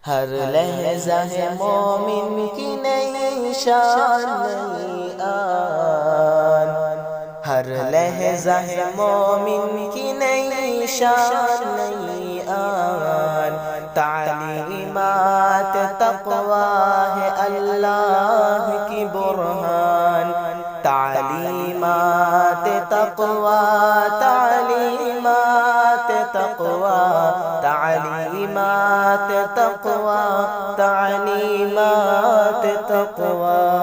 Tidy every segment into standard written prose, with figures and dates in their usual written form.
ہر لحظہ ہے مومن کی نئی شان نئی آن، ہر لحظہ ہے مومن کی نئی شان نئی آن، تعلیمات تقویٰ ہے اللہ کی برہان، تعلیمات تقویٰ، تعلیمات تقویٰ، تعلیمات تقویٰ، تعلیمات تقویٰ۔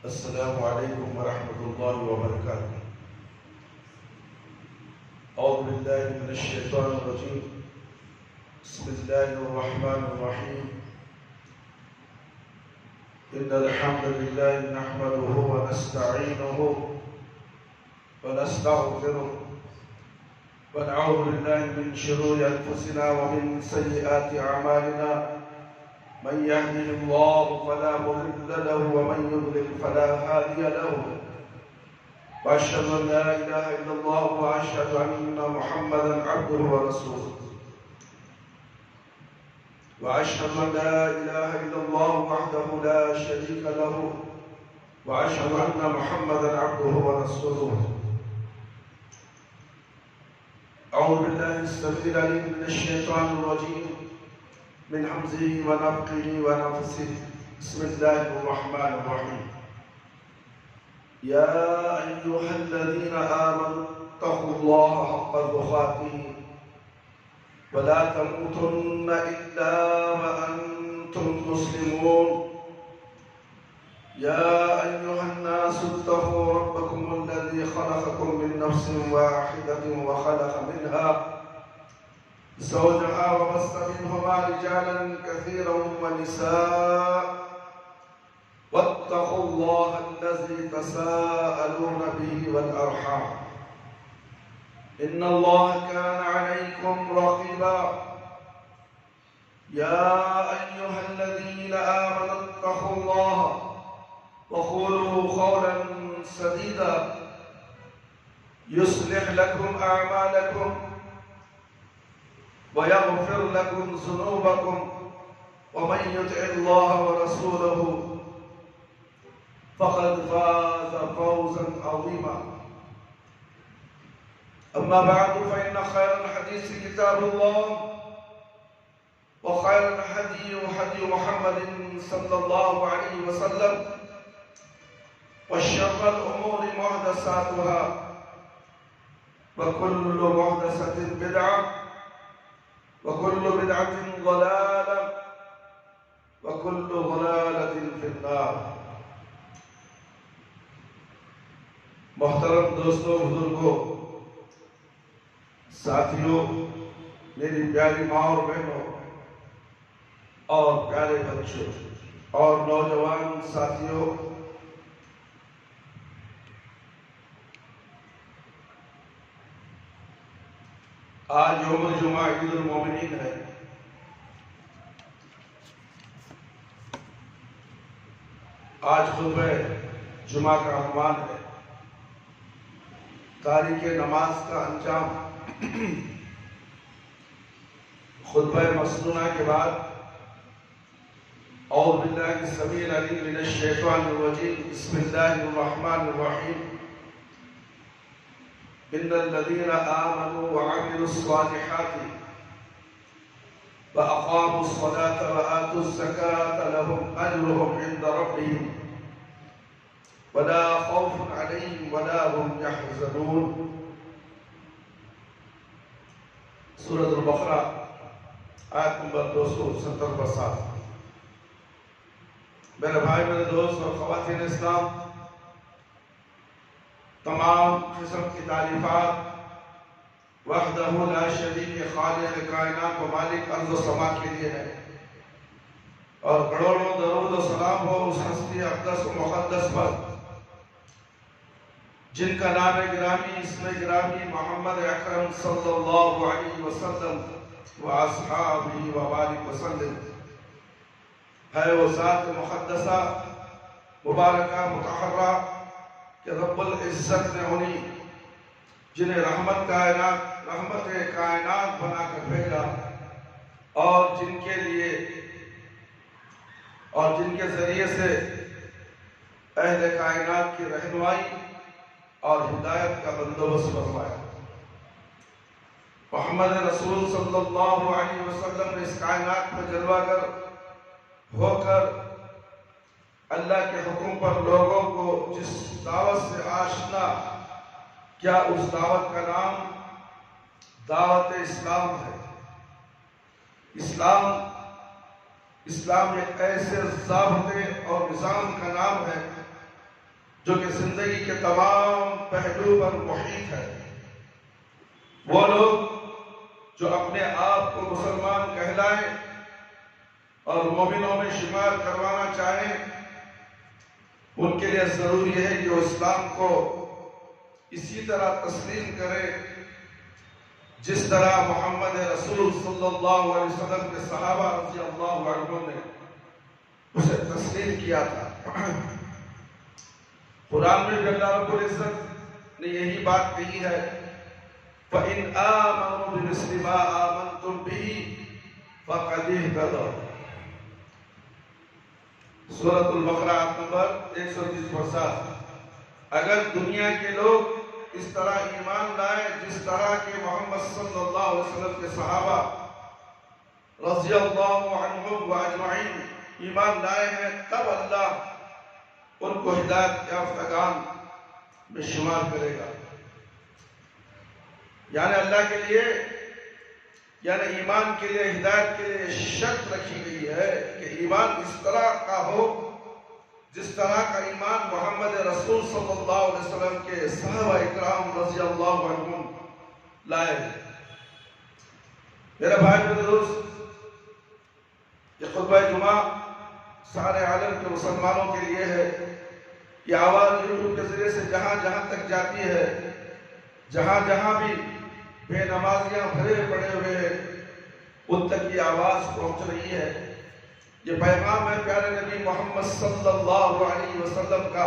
السلام علیکم ورحمۃ اللہ وبرکاتہ۔ اعوذ باللہ من الشیطان الرجیم، بسم اللہ الرحمن الرحیم۔ ان الحمد للہ نحمده ونستعینه ونستغفره ونعوذ باللہ من شرور انفسنا ومن سیئات اعمالنا، من يهده الله فلا مضل له ومن يضلل فلا هادي له، واشهد ان لا اله الا الله واشهد ان محمدا عبده ورسوله، واشهد ان لا اله الا الله وحده لا شريك له، واشهد ان محمدا عبده ورسوله۔ اعوذ بالله السميع العليم من الشيطان الرجيم، من حمزه ونفخه ونفسه، بسم الله الرحمن الرحيم۔ يا أيها الذين آمنوا اتقوا الله حق تقاته ولا تموتن إلا وأنتم مسلمون۔ يا أيها الناس اتقوا ربكم الذي خلقكم من نفس واحدة وخلق منها زوجها وبث منهما رجالا كثيرا ونساء، واتقوا الله الذي تساءلون به والأرحام، إن الله كان عليكم رقيبا۔ يا أيها الذين آمنوا اتقوا الله وقولوا قولا سديدا يصلح لكم أعمالكم ويغفر لكم ذنوبكم، ومن يطع الله ورسوله فقد فاز فوزا عظيما۔ أما بعد، فإن خير الحديث كتاب الله، وخير الهدي هدي محمد صلى الله عليه وسلم، وشر الأمور محدثاتها، وكل محدثة بدعة، وكل بدعة ضلالة، وكل ضلالة في النار۔ محترم دوستوں، بزرگوں، ساتھیوں، میری پیاری ماں اور بہنوں اور پیارے بچوں اور نوجوان ساتھیوں، آج یوم الجمعہ عید المومنین ہے۔ آج خطبہ جمعہ کا عنوان ہے تاریخ نماز کا انجام۔ خطبہ مسنونہ کے بعد اعوذ باللہ السمیع العلیم من الشیطان الرجیم، بسم اللہ الرحمن الرحیم۔ ان الذين آمنوا وعملوا الصالحات وأقاموا الصلاة وآتوا الزكاة لهم أجرهم عند ربهم ولا خوف عليهم ولا هم يحزنون۔ سورۃ البقرہ آیت نمبر 270۔ میرے بھائی، میرے دوست اور خواتین اسلام، تمام قسم کی تعریفات وحدہ لا شریک خالق کائنات و مالک ارض و سما کے لیے ہے، اور کروڑوں درود و سلام ہو اس ہستی اقدس و مقدس پر جن کا نام گرامی، اسم گرامی محمد اکرم صلی اللہ علیہ وسلم و اصحابہ و بارک وسلم ہے۔ وہ ذات مقدسہ مبارکہ متحرہ کہ رب العزت نے انہیں جنہیں رحمت کائنات بنا کر بھیجا اور جن کے ذریعے سے اہل کائنات کی رہنمائی اور ہدایت کا بندوبست فرمایا۔ محمد رسول صلی اللہ علیہ وسلم نے اس کائنات میں جلوہ گر ہو کر اللہ کے حکم پر لوگوں کو جس دعوت سے آشنا کیا، اس دعوت کا نام دعوت اسلام ہے۔ اسلام ایک ایسے ضابطے اور نظام کا نام ہے جو کہ زندگی کے تمام پہلو پر محیط ہے۔ وہ لوگ جو اپنے آپ کو مسلمان کہلائیں اور مومنوں میں شمار کروانا چاہیں، ان کے لیے ضروری ہے کہ وہ اسلام کو اسی طرح تسلیم کرے جس طرح محمد رسول صلی اللہ علیہ وسلم کے صحابہ رضی اللہ عنہم نے اسے تسلیم کیا تھا۔ قرآن میں بھی اللہ رب العزت نے یہی بات کہی ہے، فَإِنْ آمَنُوا بِمِثْلِ مَا آمَنْتُمْ بِهِ فَقَدِ اهْتَدَوْا۔ سورۃ البقرہ نمبر 130۔ اگر دنیا کے لوگ اس طرح ایمان لائے جس طرح کہ محمد صلی اللہ علیہ وسلم کے صحابہ رضی اللہ عنہم و اجمعین ایمان لائے ہیں، تب اللہ ان کو ہدایت یافتگان میں شمار کرے گا۔ یعنی اللہ کے لیے، یعنی ایمان کے لیے، ہدایت کے لیے شرط رکھی گئی ہے کہ ایمان اس طرح کا ہو جس طرح کا ایمان محمد رسول صلی اللہ علیہ وسلم کے صحابہ اکرام رضی اللہ عنہم لائے۔ میرے بھائی میرے دوست، یہ خطبہ جمعہ سارے عالم کے مسلمانوں کے لیے ہے۔ یہ آواز یوٹیوب کے ذریعے سے جہاں جہاں تک جاتی ہے، جہاں جہاں بھی بے نمازیاں بھرے پڑے ہوئے ہیں، ان تک یہ آواز پہنچ رہی ہے۔ یہ پیغام ہے پیارے نبی محمد صلی اللہ علیہ وسلم کا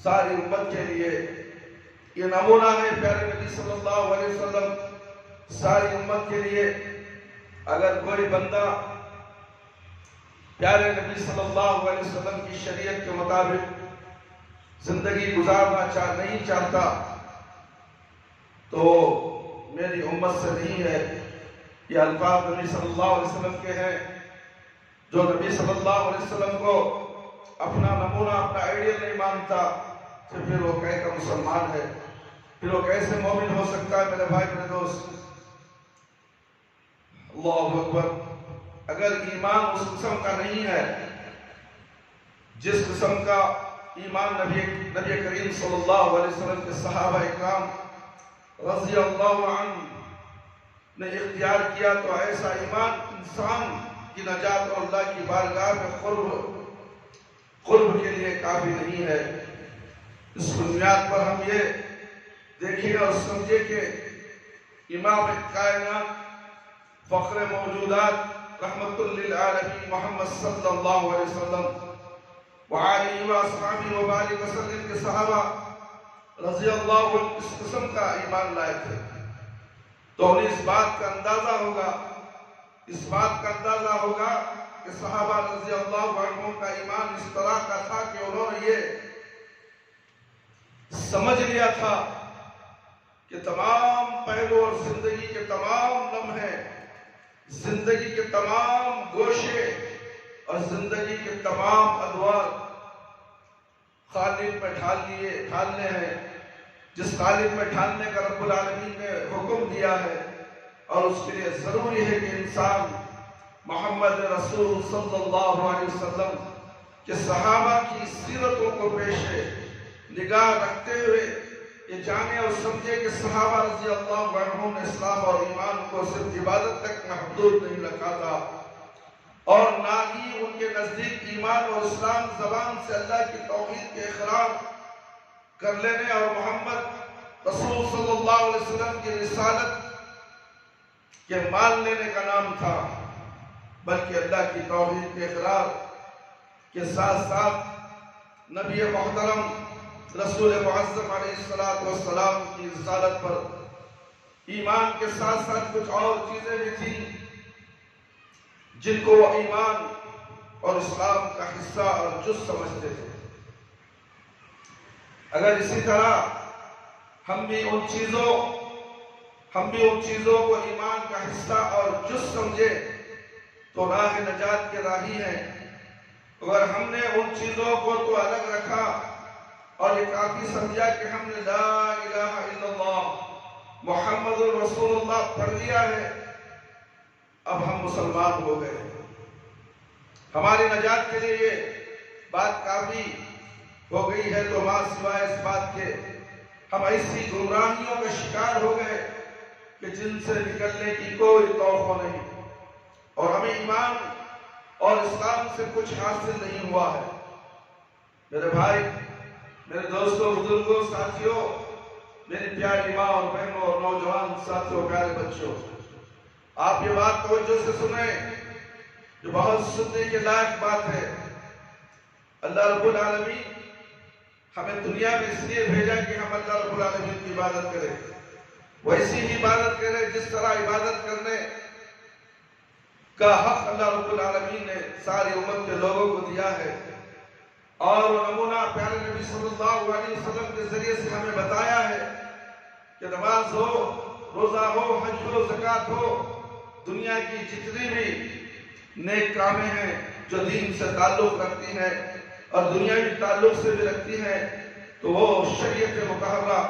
ساری امت کے لیے۔ یہ نمونہ ہے پیارے نبی صلی اللہ علیہ وسلم ساری امت کے لیے۔ اگر کوئی بندہ پیارے نبی صلی اللہ علیہ وسلم کی شریعت کے مطابق زندگی گزارنا نہیں چاہتا تو میری امت سے نہیں ہے۔ یہ الفاظ نبی صلی اللہ علیہ وسلم کے ہیں۔ جو نبی صلی اللہ علیہ وسلم کو اپنا نمونہ، اپنا آئیڈیل نہیں مانتا، تو پھر وہ کیسا مسلمان ہے، پھر وہ کیسے مومن ہو سکتا ہے؟ میرے بھائی میرے دوست، اللہ اکبر۔ اگر ایمان اس قسم کا نہیں ہے جس قسم کا ایمان نبی کریم صلی اللہ علیہ وسلم کے صحابہ اکرام رضی اللہ عنہ نے اختیار کیا، تو ایسا ایمان انسان کی نجات اور اللہ کی بارگاہ میں قرب کے لیے کافی نہیں ہے۔ اس بنیاد پر ہم یہ دیکھیں اور سمجھے کہ امام کائنات، فخر موجودات، رحمت للعالمین محمد صلی اللہ علیہ وسلم وآلہ وآصحابہ وبارک وسلم کے صحابہ رضی اللہ عنہ اس قسم کا ایمان لائے تھے، تو انہیں اس بات کا اندازہ ہوگا کہ صحابہ رضی اللہ عنہ کا ایمان اس طرح کا تھا کہ انہوں نے یہ سمجھ لیا تھا کہ تمام پہلو اور زندگی کے تمام لمحے، زندگی کے تمام گوشے اور زندگی کے تمام ادوار خالق میں ڈھالنے ہیں، جس خالق میں ڈھالنے کا رب العالمین نے حکم دیا ہے۔ اور اس کے لیے ضروری ہے کہ انسان محمد رسول صلی اللہ علیہ وسلم کے صحابہ کی سیرتوں کو پیش نگاہ رکھتے ہوئے یہ جانے اور سمجھے کہ صحابہ رضی اللہ عنہم نے اسلام اور ایمان کو صرف عبادت تک محدود نہیں رکھا تھا، اور نہ ہی ان کے نزدیک ایمان اور اسلام زبان سے اللہ کی توحید کے اقرار کر لینے اور محمد رسول صلی اللہ علیہ وسلم کی رسالت کے مان لینے کا نام تھا، بلکہ اللہ کی توحید کے اقرار کے ساتھ ساتھ نبی محترم رسول معظم علیہ السلام کی رسالت پر ایمان کے ساتھ ساتھ کچھ اور چیزیں بھی تھیں جن کو وہ ایمان اور اسلام کا حصہ اور جز سمجھتے تھے۔ اگر اسی طرح ہم بھی ان چیزوں کو ایمان کا حصہ اور جز سمجھے تو راہ نجات کے راہی ہیں۔ اگر ہم نے ان چیزوں کو تو الگ رکھا اور یہ کافی سمجھا کہ ہم نے لا الہ الا اللہ محمد رسول اللہ پڑھ لیا ہے، اب ہم مسلمان ہو گئے، ہماری نجات کے لیے یہ بات کافی ہو گئی ہے، تو ماں سوائے اس بات کے ہم ایسی گمراہیوں کا شکار ہو گئے کہ جن سے نکلنے کی کوئی توقع نہیں، اور ہمیں ایمان اور اسلام سے کچھ حاصل نہیں ہوا ہے۔ میرے بھائی، میرے دوستوں، بزرگوں، ساتھیوں، میری پیاری ماں اور بہنوں اور نوجوان ساتھیوں، پیارے بچوں، آپ یہ بات توجہ سے سنیں جو بہت سننے کے لائق بات ہے۔ اللہ رب العالمین ہمیں دنیا میں اس لیے بھیجا کہ ہم اللہ رب العالمین کی عبادت کریں، ویسی ہی عبادت کریں جس طرح عبادت کرنے کا حق اللہ رب العالمین نے ساری امت کے لوگوں کو دیا ہے، اور وہ نمونہ پیارے نبی صلی اللہ علیہ وسلم کے ذریعے سے ہمیں بتایا ہے کہ نماز ہو، روزہ ہو، حج ہو، زکوٰۃ ہو، دنیا کی جتنی بھی نیک کامیں ہیں جو دین سے تعلق رکھتی ہیں اور دنیاوی تعلق سے بھی رکھتی ہیں، تو وہ شریعت مطہرہ،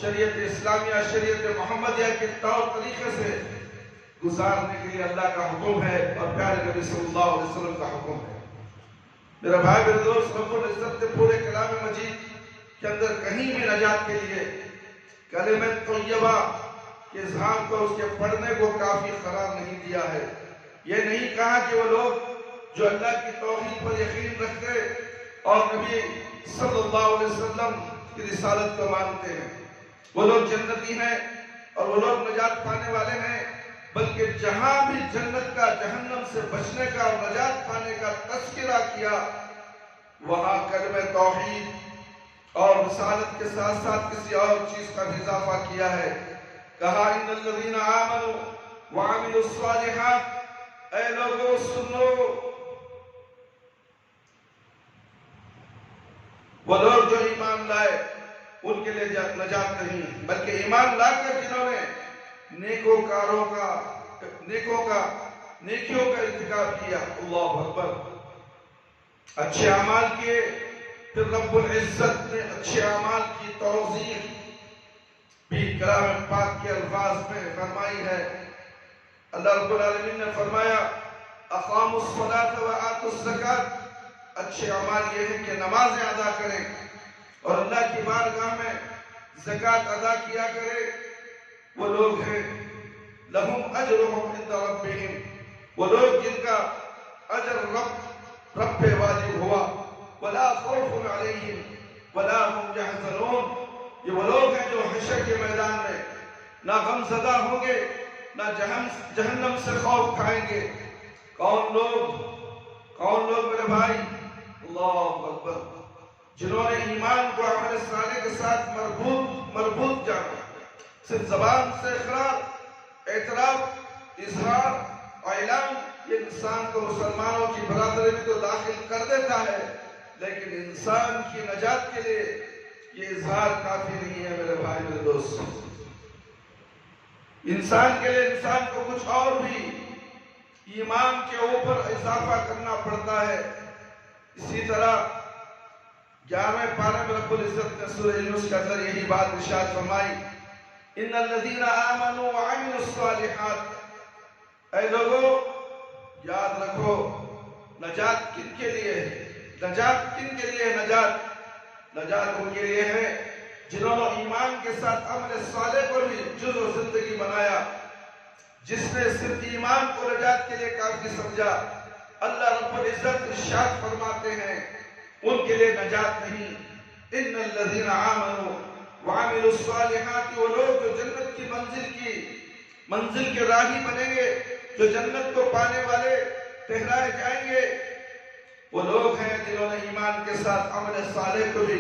شریعت اسلامیہ، شریعت محمدیہ کے طور طریقے سے گزارنے کے لیے اللہ کا حکم ہے اور پیارے نبی صلی اللہ علیہ وسلم کا حکم ہے۔ میرا بھائی، میرے دوست، رب العزت نے پورے کلام مجید کے اندر کہیں بھی نجات کے لیے کلمہ طیبہ کے اظہار کو، اس کے پڑھنے کو کافی قرار نہیں دیا ہے۔ یہ نہیں کہا کہ وہ لوگ جو اللہ کی توحید پر یقین رکھتے اور نبی صلی اللہ علیہ وسلم کی رسالت کو مانتے ہیں وہ لوگ جنتی ہیں اور وہ لوگ نجات پانے والے ہیں، بلکہ جہاں بھی جنت کا، جہنم سے بچنے کا اور نجات پانے کا تذکرہ کیا، وہاں کلمہ توحید اور رسالت کے ساتھ ساتھ کسی اور چیز کا بھی اضافہ کیا ہے۔ کہا ان الذین آمنوا وعملوا الصالحات، اے لوگوں سنو، وہ لوگ جو ایمان لائے ان کے لیے نجات نہیں، بلکہ ایمان لا کر جنہوں نے نیکیوں کا ارتکاب کیا، اللہ اکبر، اچھے اعمال کیے، پھر رب العزت نے اچھے اعمال کی توضیح بھی کلام پاک کے الفاظ میں فرمائی ہے۔ اللہ رب العالمین نے فرمایا اقاموا الصلاۃ وآتوا الزکاۃ، اچھے اعمال یہ ہے کہ نمازیں ادا کریں اور اللہ کی بارگاہ میں زکوٰۃ ادا کیا کرے، وہ لوگ ہیں لہم اجرہم عند ربہم، وہ لوگ جن کا اجر رب پہ واجب ہوا، ولا خوف علیہم ولا هم يحزنون، یہ وہ لوگ ہیں جو حشر کے میدان میں نہ غم زدہ ہوں گے نہ جہنم سے خوف کھائیں گے۔ کون لوگ میرے بھائی، اللہ اکبر، جنہوں نے ایمان کو عمل صالح کے ساتھ مربوط جانا، صرف زبان سے اقرار، اعتراف، اظہار، اعلان، یہ انسان کو مسلمانوں کی برادری میں تو داخل کر دیتا ہے، لیکن انسان کی نجات کے لیے یہ اظہار کافی نہیں ہے میرے بھائی، میرے دوست۔ انسان کے لیے انسان کو کچھ اور بھی ایمان کے اوپر اضافہ کرنا پڑتا ہے۔ اسی طرح 11ویں پارے میں رب العزت نے سورہ یونس کے اندر یہی بات ارشاد فرمائی، ان الذین آمنوا وعملوا الصالحات، اے لوگوں یاد رکھو نجات کن کے لیے ہے؟ نجات کن کے لیے ہے؟ نجات ان کے لیے ہے جنہوں نے ایمان کے ساتھ عمل صالح کو بھی جزء زندگی بنایا، جس نے صرف ایمان کو نجات کے لیے کافی سمجھا۔ اللہ رب العزت ارشاد فرماتے ہیں ان کے لیے نجات نہیں، ان الذین آمنوا وعملوا الصالحات، وہ لوگ جو جنت کی منزل کے راہی بنیں گے، جو جنت کو پانے والے ٹھہرائے جائیں گے، وہ لوگ ہیں جنہوں نے ایمان کے ساتھ عمل صالح کو بھی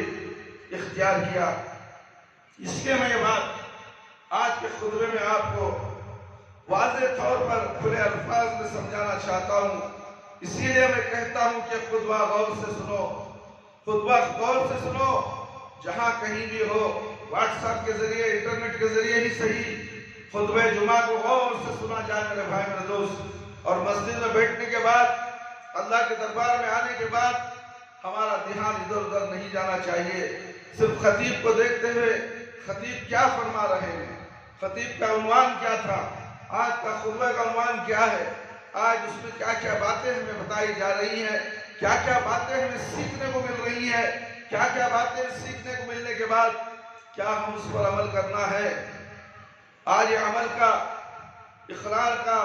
اختیار کیا۔ اس لیے میں یہ بات آج کے خطبے میں آپ کو واضح طور پر کھلے الفاظ میں سمجھانا چاہتا ہوں۔ اسی لیے میں کہتا ہوں کہ خطبہ غور سے سنو، خطبہ غور سے سنو، جہاں کہیں بھی ہو، واٹس ایپ کے ذریعے، انٹرنیٹ کے ذریعے ہی صحیح، خطبہ جمعہ کو غور سے سنا جائے میرے بھائی میرے دوست۔ اور مسجد میں بیٹھنے کے بعد، اللہ کے دربار میں آنے کے بعد ہمارا دھیان ادھر ادھر نہیں جانا چاہیے، صرف خطیب کو دیکھتے ہوئے خطیب کیا فرما رہے ہیں، خطیب کا عنوان کیا تھا، آج کا خطبہ کا عنوان کیا ہے، آج اس میں کیا کیا باتیں ہمیں بتائی جا رہی ہیں، کیا کیا باتیں ہمیں سیکھنے کو مل رہی ہیں، کیا کیا باتیں سیکھنے کو ملنے کے بعد کیا ہم اس پر عمل کرنا ہے۔ آج یہ عمل کا، اقرار کا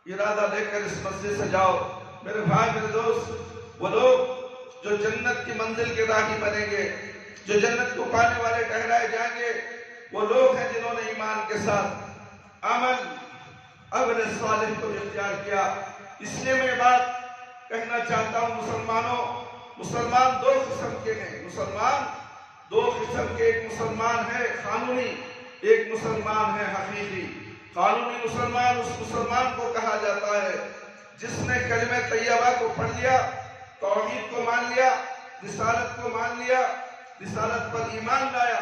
ارادہ لے کر اس مسجد سے جاؤ میرے بھائی میرے دوست۔ وہ لوگ جو جنت کی منزل کے راہی بنیں گے، جو جنت کو پانے والے ٹھہرائے جائیں گے، وہ لوگ ہیں جنہوں نے ایمان کے ساتھ عمل صالح کو اختیار کیا۔ اس لیے میں بات کہنا چاہتا ہوں مسلمانوں، مسلمان دو قسم کے ہیں، مسلمان دو قسم کے، ایک مسلمان ہے قانونی، ایک مسلمان ہے حقیقی۔ قانونی مسلمان اس مسلمان کو کہا جاتا ہے جس نے کلمہ طیبہ کو پڑھ لیا، توحید کو مان لیا، رسالت کو مان لیا، رسالت پر ایمان لایا۔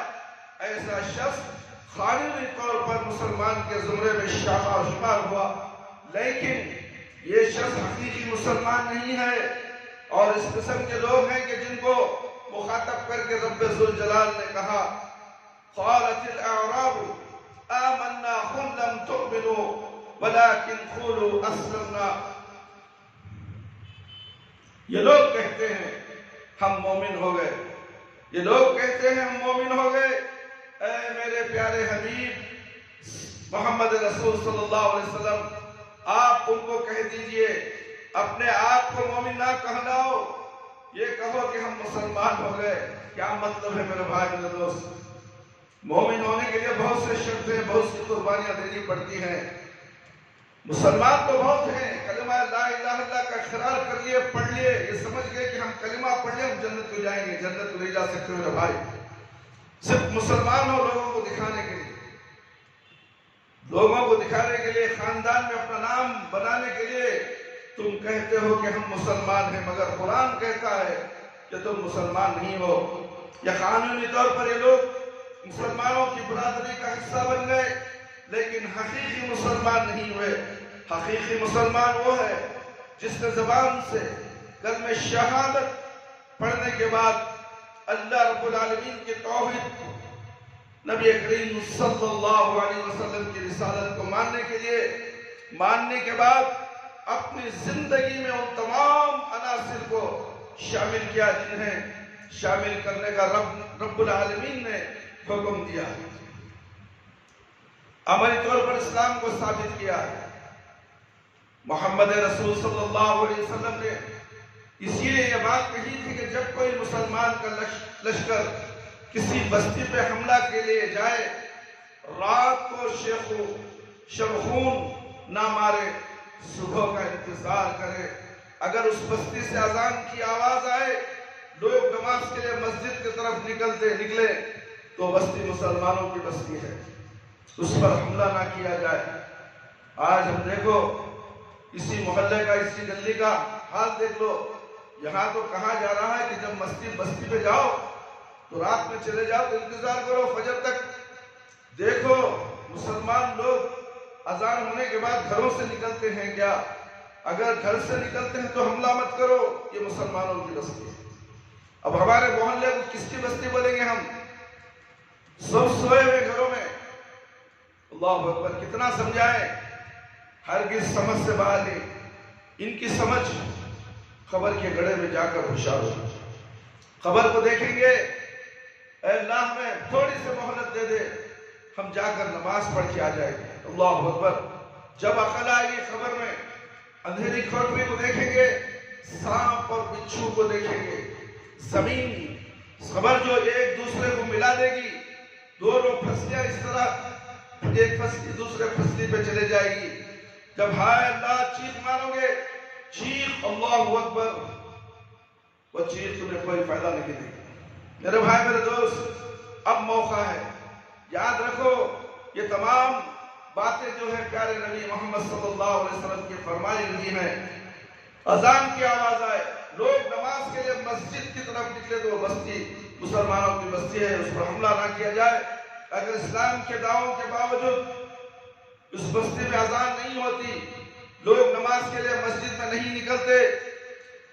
ایسا شخص قانونی طور پر مسلمان کے زمرے میں شمار ہوا، لیکن یہ شخص حقیقی مسلمان نہیں ہے۔ اور اس قسم کے لوگ ہیں کہ جن کو مخاطب کر کے رب ذوالجلال نے کہا قالت الاعراب آمنا قل لم تؤمنوا ولكن قولوا اسلمنا۔ یہ لوگ کہتے ہیں ہم مومن ہو گئے، یہ لوگ کہتے ہیں ہم مومن ہو گئے۔ اے میرے پیارے حبیب محمد رسول صلی اللہ علیہ وسلم، آپ ان کو کہہ دیجئے اپنے آپ کو مومن نہ کہلاؤ، یہ کہو کہ ہم مسلمان ہو گئے۔ کیا مطلب ہے میرے بھائی میرے دوست؟ مومن ہونے کے لیے بہت سے شرطیں، بہت سی قربانیاں دینی پڑتی ہیں۔ مسلمان تو بہت ہیں، کلمہ لا الہ الا اللہ کا اقرار کر لیے، پڑھ لیے، یہ سمجھ گئے کہ ہم کلمہ پڑھ لیں ہم جنت کو جائیں گے، جنت کو نہیں جا سکتے میرے بھائی۔ صرف مسلمان ہو لوگوں کو دکھانے کے لیے، لوگوں کو دکھانے کے لیے، خاندان میں اپنا نام بنانے کے لیے تم کہتے ہو کہ ہم مسلمان ہیں، مگر قرآن کہتا ہے کہ تم مسلمان نہیں ہو۔ یا قانونی طور پر یہ لوگ مسلمانوں کی برادری کا حصہ بن گئے، لیکن حقیقی مسلمان نہیں ہوئے۔ حقیقی مسلمان وہ ہے جس نے زبان سے کلمہ شہادت پڑھنے کے بعد اللہ رب العالمین کے توحید، نبی کریم صلی اللہ علیہ وسلم کی رسالت کو ماننے کے بعد اپنی زندگی میں ان تمام عناصر کو شامل کیا جنہیں شامل کرنے کا رب العالمین نے حکم دیا ہے، عملی طور پر اسلام کو ثابت کیا ہے۔ محمد رسول صلی اللہ علیہ وسلم نے اسی لیے یہ بات کہی تھی کہ جب کوئی مسلمان کا لشکر کسی بستی پہ حملہ کے لیے جائے، رات کو شبخون نہ مارے، صبح کا انتظار کرے۔ اگر اس بستی سے اذان کی آواز آئے، لوگ نماز کے لیے مسجد کی طرف نکلے تو بستی مسلمانوں کی بستی ہے، اس پر حملہ نہ کیا جائے۔ آج ہم دیکھو اسی محلے کا، اسی گلی کا حال دیکھ لو، یہاں تو کہا جا رہا ہے کہ جب بستی پہ جاؤ تو رات میں چلے جاؤ تو انتظار کرو فجر تک۔ دیکھو مسلمان لوگ اذان ہونے کے بعد گھروں سے نکلتے ہیں کیا؟ اگر گھر سے نکلتے ہیں تو حملہ مت کرو، یہ مسلمانوں کی بستی ہے۔ اب ہمارے محلے کو کس کی بستی بولیں گے ہم؟ سب سوئے ہوئے گھروں میں، اللہ اکبر، کتنا سمجھائیں، ہرگز سمجھ سے باہر نہیں۔ ان کی سمجھ قبر کے گڑھے میں جا کر ہوشیار ہو، قبر کو دیکھیں گے، اے اللہ ہمیں تھوڑی سی مہلت دے دے، ہم جا کر نماز پڑھ کے آ جائیں گے، اللہ اکبر۔ جب عقل آئے گی قبر میں، اندھیری کھوپڑی کو دیکھیں گے، سانپ اور بچھو کو دیکھیں گے، زمین قبر جو ایک دوسرے کو ملا دے گی، دونوں پھسلیاں اس طرح ایک پھسلی دوسرے پھسلی پہ چلے جائے گی۔ جب ہائے اللہ چیخ مارو گے، چیخ اللہ اکبر، وہ چیخ تمہیں کوئی فائدہ نہیں دے گی۔ میرے بھائی میرے دوست، اب موقع ہے، یاد رکھو یہ تمام باتیں جو ہیں پیارے نبی محمد صلی اللہ علیہ وسلم کی فرمائی ہوئی ہیں۔ اذان کی آواز آئے، لوگ نماز کے لیے مسجد کی طرف نکلے تو وہ بستی مسلمانوں کی بستی ہے، اس پر حملہ نہ کیا جائے۔ اگر اسلام کے دعووں کے باوجود اس بستی میں اذان نہیں ہوتی، لوگ نماز کے لیے مسجد میں نہیں نکلتے،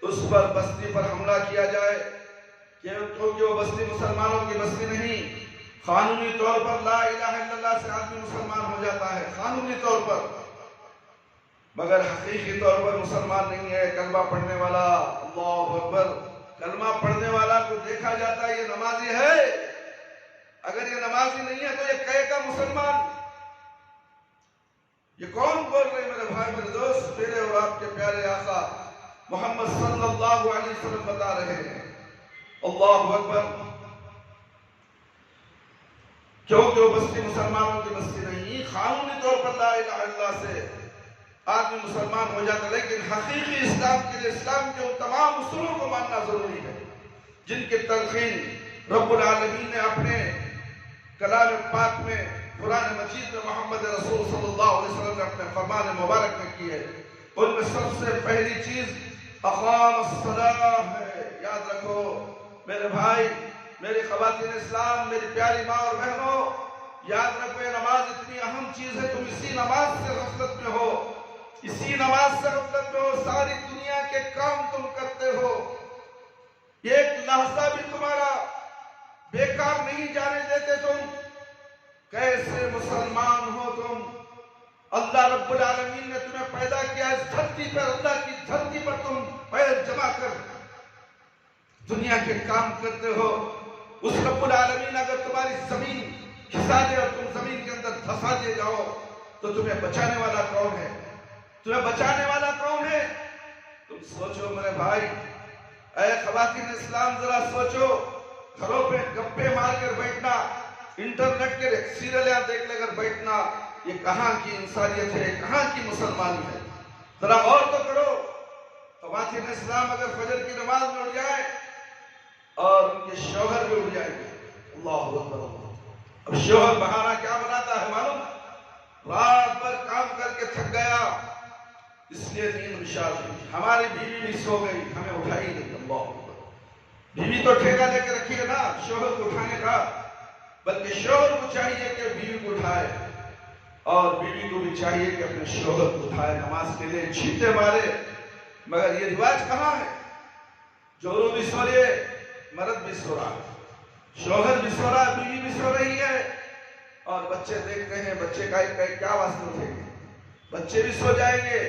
اس پر بستی پر حملہ کیا جائے، کیونکہ وہ بستی مسلمانوں کی بستی نہیں۔ قانونی طور پر لا الہ الا اللہ سے آدمی مسلمان ہو جاتا ہے، قانونی طور پر، مگر حقیقی طور پر مسلمان نہیں ہے۔ کلمہ پڑھنے والا، اللہ اکبر، کلمہ پڑھنے والا کو دیکھا جاتا ہے یہ نمازی ہے، اگر یہ نمازی نہیں ہے تو یہ کہے گا مسلمان۔ یہ کون بول رہے ہیں میرے بھائی میرے دوست؟ میرے اور آپ کے پیارے آقا محمد صلی اللہ علیہ وسلم بتا رہے ہیں، اللہ اکبر، کیونکہ وہ بستی مسلمانوں کی بستی نہیں۔ قانونی طور پر لا الہ الا اللہ سے آدمی مسلمان ہو جاتا ہے، لیکن حقیقی اسلام کے لیے اسلام کے ان تمام اصولوں کو ماننا ضروری ہے جن کی تلقین رب العالمین نے اپنے کلام پاک میں، قرآن مجید میں محمد رسول صلی اللہ علیہ وسلم نے اپنے فرمان مبارک میں کی ہے۔ ان میں سب سے پہلی چیز اقام الصلاۃ ہے۔ یاد رکھو میرے بھائی، میری خواتین اسلام، میری پیاری ماں اور بہنوں، یاد رکھو یہ نماز اتنی اہم چیز ہے، تم اسی نماز سے غفلت میں ہو، اسی نماز سے غفلت میں ہو، ساری دنیا کے کام تم کرتے ہو، ایک لحظہ بھی تمہارا بیکار نہیں جانے دیتے تم۔ کیسے مسلمان ہو تم؟ اللہ رب العالمین نے تمہیں پیدا کیا اس دھرتی پر، اللہ کی دھرتی پر تم پیر جما کر دنیا کے کام کرتے ہو۔ اس رب العالمین اگر تمہاری زمین کھسا دے اور تم زمین کے اندر دھسا دے جاؤ تو تمہیں بچانے والا کون ہے؟ تمہیں بچانے والا کون ہے؟ تم سوچو میرے بھائی، اے خواتین اسلام ذرا سوچو، گھروں پہ گپے مار کر بیٹھنا، انٹرنیٹ کے سیریلیں دیکھ لے کر بیٹھنا، یہ کہاں کی انسانیت ہے، کہاں کی مسلمانی ہے؟ ذرا غور تو کرو۔ خواتین اسلام اگر فجر کی نماز میں اٹھ جائے اور ان کے شوہر بھی اٹھ جائیں گے، اللہ اکبر، اب شوہر بہانہ کیا بناتا ہے معلوم؟ رات بھر کام کر کے تھک گیا، اس لیے نیند نشاز ہوئی، ہماری بیوی بھی سو گئی، ہمیں اٹھائی نہیں۔ اللہ اکبر، بیوی تو ٹھیکہ لے کے رکھی ہے نا شوہر کو اٹھانے کا، بلکہ شوہر کو چاہیے کہ بیوی کو اٹھائے، اور بیوی کو بھی چاہیے کہ اپنے شوہر کو اٹھائے، نماز کے لیے چھینٹے مارے۔ مگر یہ رواج کہاں ہے؟ جورو بھی سو رہے، مرد بھی سو رہا ہے، شوہر بھی سو رہا ہے، بیوی بھی سو رہی ہے، اور بچے دیکھ رہے ہیں، بچے کا کیا واسطہ اٹھیں گے؟ بچے بھی سو جائیں گے۔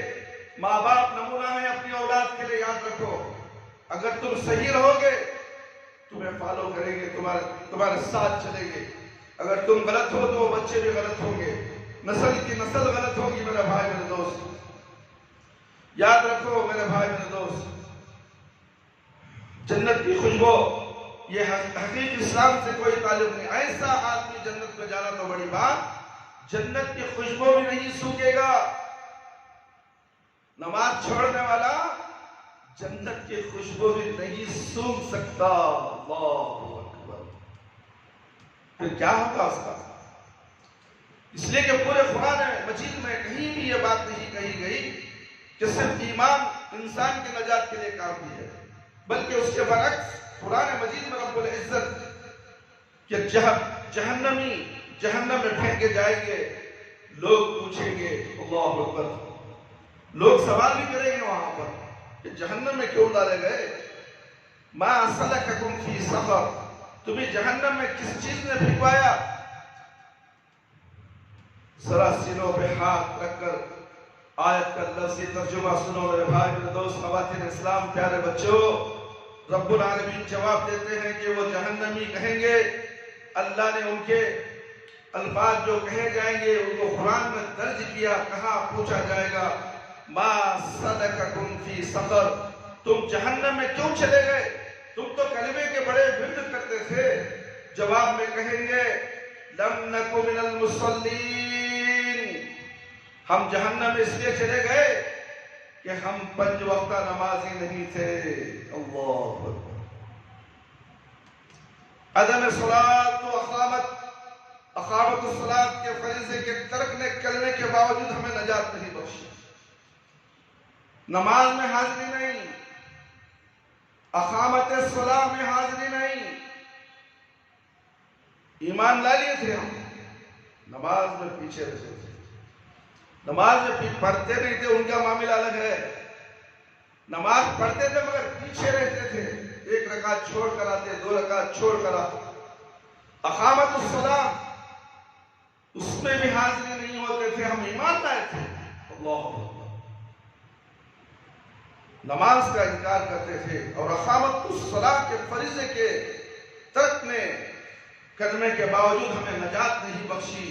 ماں باپ نمونہ ہیں اپنی اولاد کے لیے، یاد رکھو، اگر تم صحیح رہو گے تمہیں فالو کریں گے، تمہارے ساتھ چلیں گے، اگر تم غلط ہو تو وہ بچے بھی غلط ہوں گے، نسل کی نسل غلط ہوگی۔ میرے بھائی میرے دوست یاد رکھو، میرے بھائی میرے دوست، جنت کی خوشبو یہ حقیقی اسلام سے کوئی تعلق نہیں۔ ایسا آدمی جنت میں جانا تو بڑی بات، جنت کی خوشبو بھی نہیں سوکھے گا۔ نماز چھوڑنے والا جنت کی خوشبو بھی نہیں سونگھ سکتا۔ اللہ اکبر، پھر کیا ہوگا اس کا؟ اس لیے کہ پورے قرآن مجید میں کہیں بھی یہ بات نہیں کہی گئی کہ صرف ایمان انسان کی نجات کے لیے کافی ہے، بلکہ اس کے برعکس قرآن مجید میں رب العزت کہ جہنمی جہنم میں پھینکے جائیں گے، لوگ پوچھیں گے، اللہ اکبر، لوگ سوال بھی کریں گے وہاں پر کہ جہنم میں کیوں ڈالے گئے؟ ما سلککم فی سقر، تمہیں جہنم میں کس چیز نے پھینکوایا؟ ذرا سینوں پہ ہاتھ رکھ کر آیت کا لفظی ترجمہ سنو میرے بھائی میرے دوست، خواتین اسلام، پیارے بچوں۔ رب العالمین جواب دیتے ہیں کہ وہ جہنمی کہیں گے، اللہ نے ان کے الفاظ جو کہے جائیں گے ان کو قرآن میں درج کیا، کہاں پوچھا جائے گا، ما سلککم فی سقر، تم جہنم میں کیوں چلے گئے؟ تم تو کلمے کے بڑے ورد کرتے تھے۔ جواب میں کہیں گے، لم نک من المصلین، ہم جہنم میں اس لیے چلے گئے کہ ہم 5 وقتہ نمازی نہیں تھے۔ اللہ اکبر، عدم صلاۃ و اقامت الصلاۃ کے فریضے کے ترک نے کرنے کے باوجود ہمیں نجات نہیں بخشی. نماز میں حاضری نہیں، اقامت الصلاۃ میں حاضری نہیں. ایمان لا لیے تھے ہم، نماز میں پیچھے رہتے تھے، نماز میں پڑھتے نہیں تھے، ان کا معاملہ الگ ہے. نماز پڑھتے تھے مگر پیچھے رہتے تھے، ایک رکعت چھوڑ کر آتے، 2 رکعت چھوڑ کر آتے. اقامت الصلاۃ اس میں بھی حاضری نہیں ہوتے تھے، ہم ایمان لائے تھے. اللہ نماز کا انکار کرتے تھے، اور اقامت الصلاۃ کے فریضے کے ترک نے کرنے کے باوجود ہمیں نجات نہیں بخشی.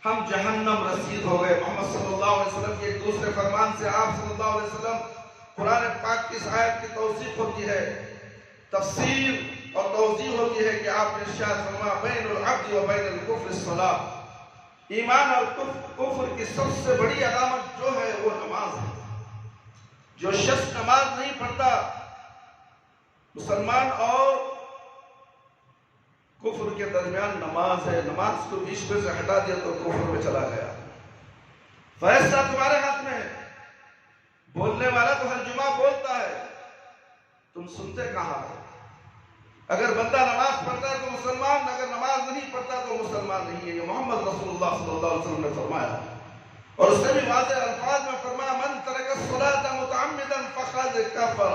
ہم جہنم رسید ہو گئے. محمد صلی اللہ علیہ وسلم کے ایک دوسرے فرمان سے آپ صلی اللہ علیہ وسلم قرآن پاک کی اس آیت کی توصیف ہوتی ہے، تفسیر اور توضیح ہوتی ہے کہ آپ نے ارشاد فرمایا بین العبد و بین الکفر الصلاۃ. ایمان اور کفر کی سب سے بڑی علامت جو ہے وہ نماز ہے. جو شخص نماز نہیں پڑھتا، مسلمان اور کفر کے درمیان نماز ہے، نماز کو بیچ میں سے ہٹا دیا تو کفر میں چلا گیا. فیصلہ تمہارے ہاتھ میں ہے. بولنے والا تو ہر جمعہ بولتا ہے، تم سنتے کہاں ہو؟ اگر بندہ نماز پڑھتا ہے تو مسلمان، اگر نماز نہیں پڑھتا تو مسلمان نہیں ہے. یہ محمد رسول اللہ صلی اللہ علیہ وسلم نے فرمایا، اور اس نے بھی واضح الفاظ میں فرمایا من ترک الصلاۃ متعمدا فقد کفر.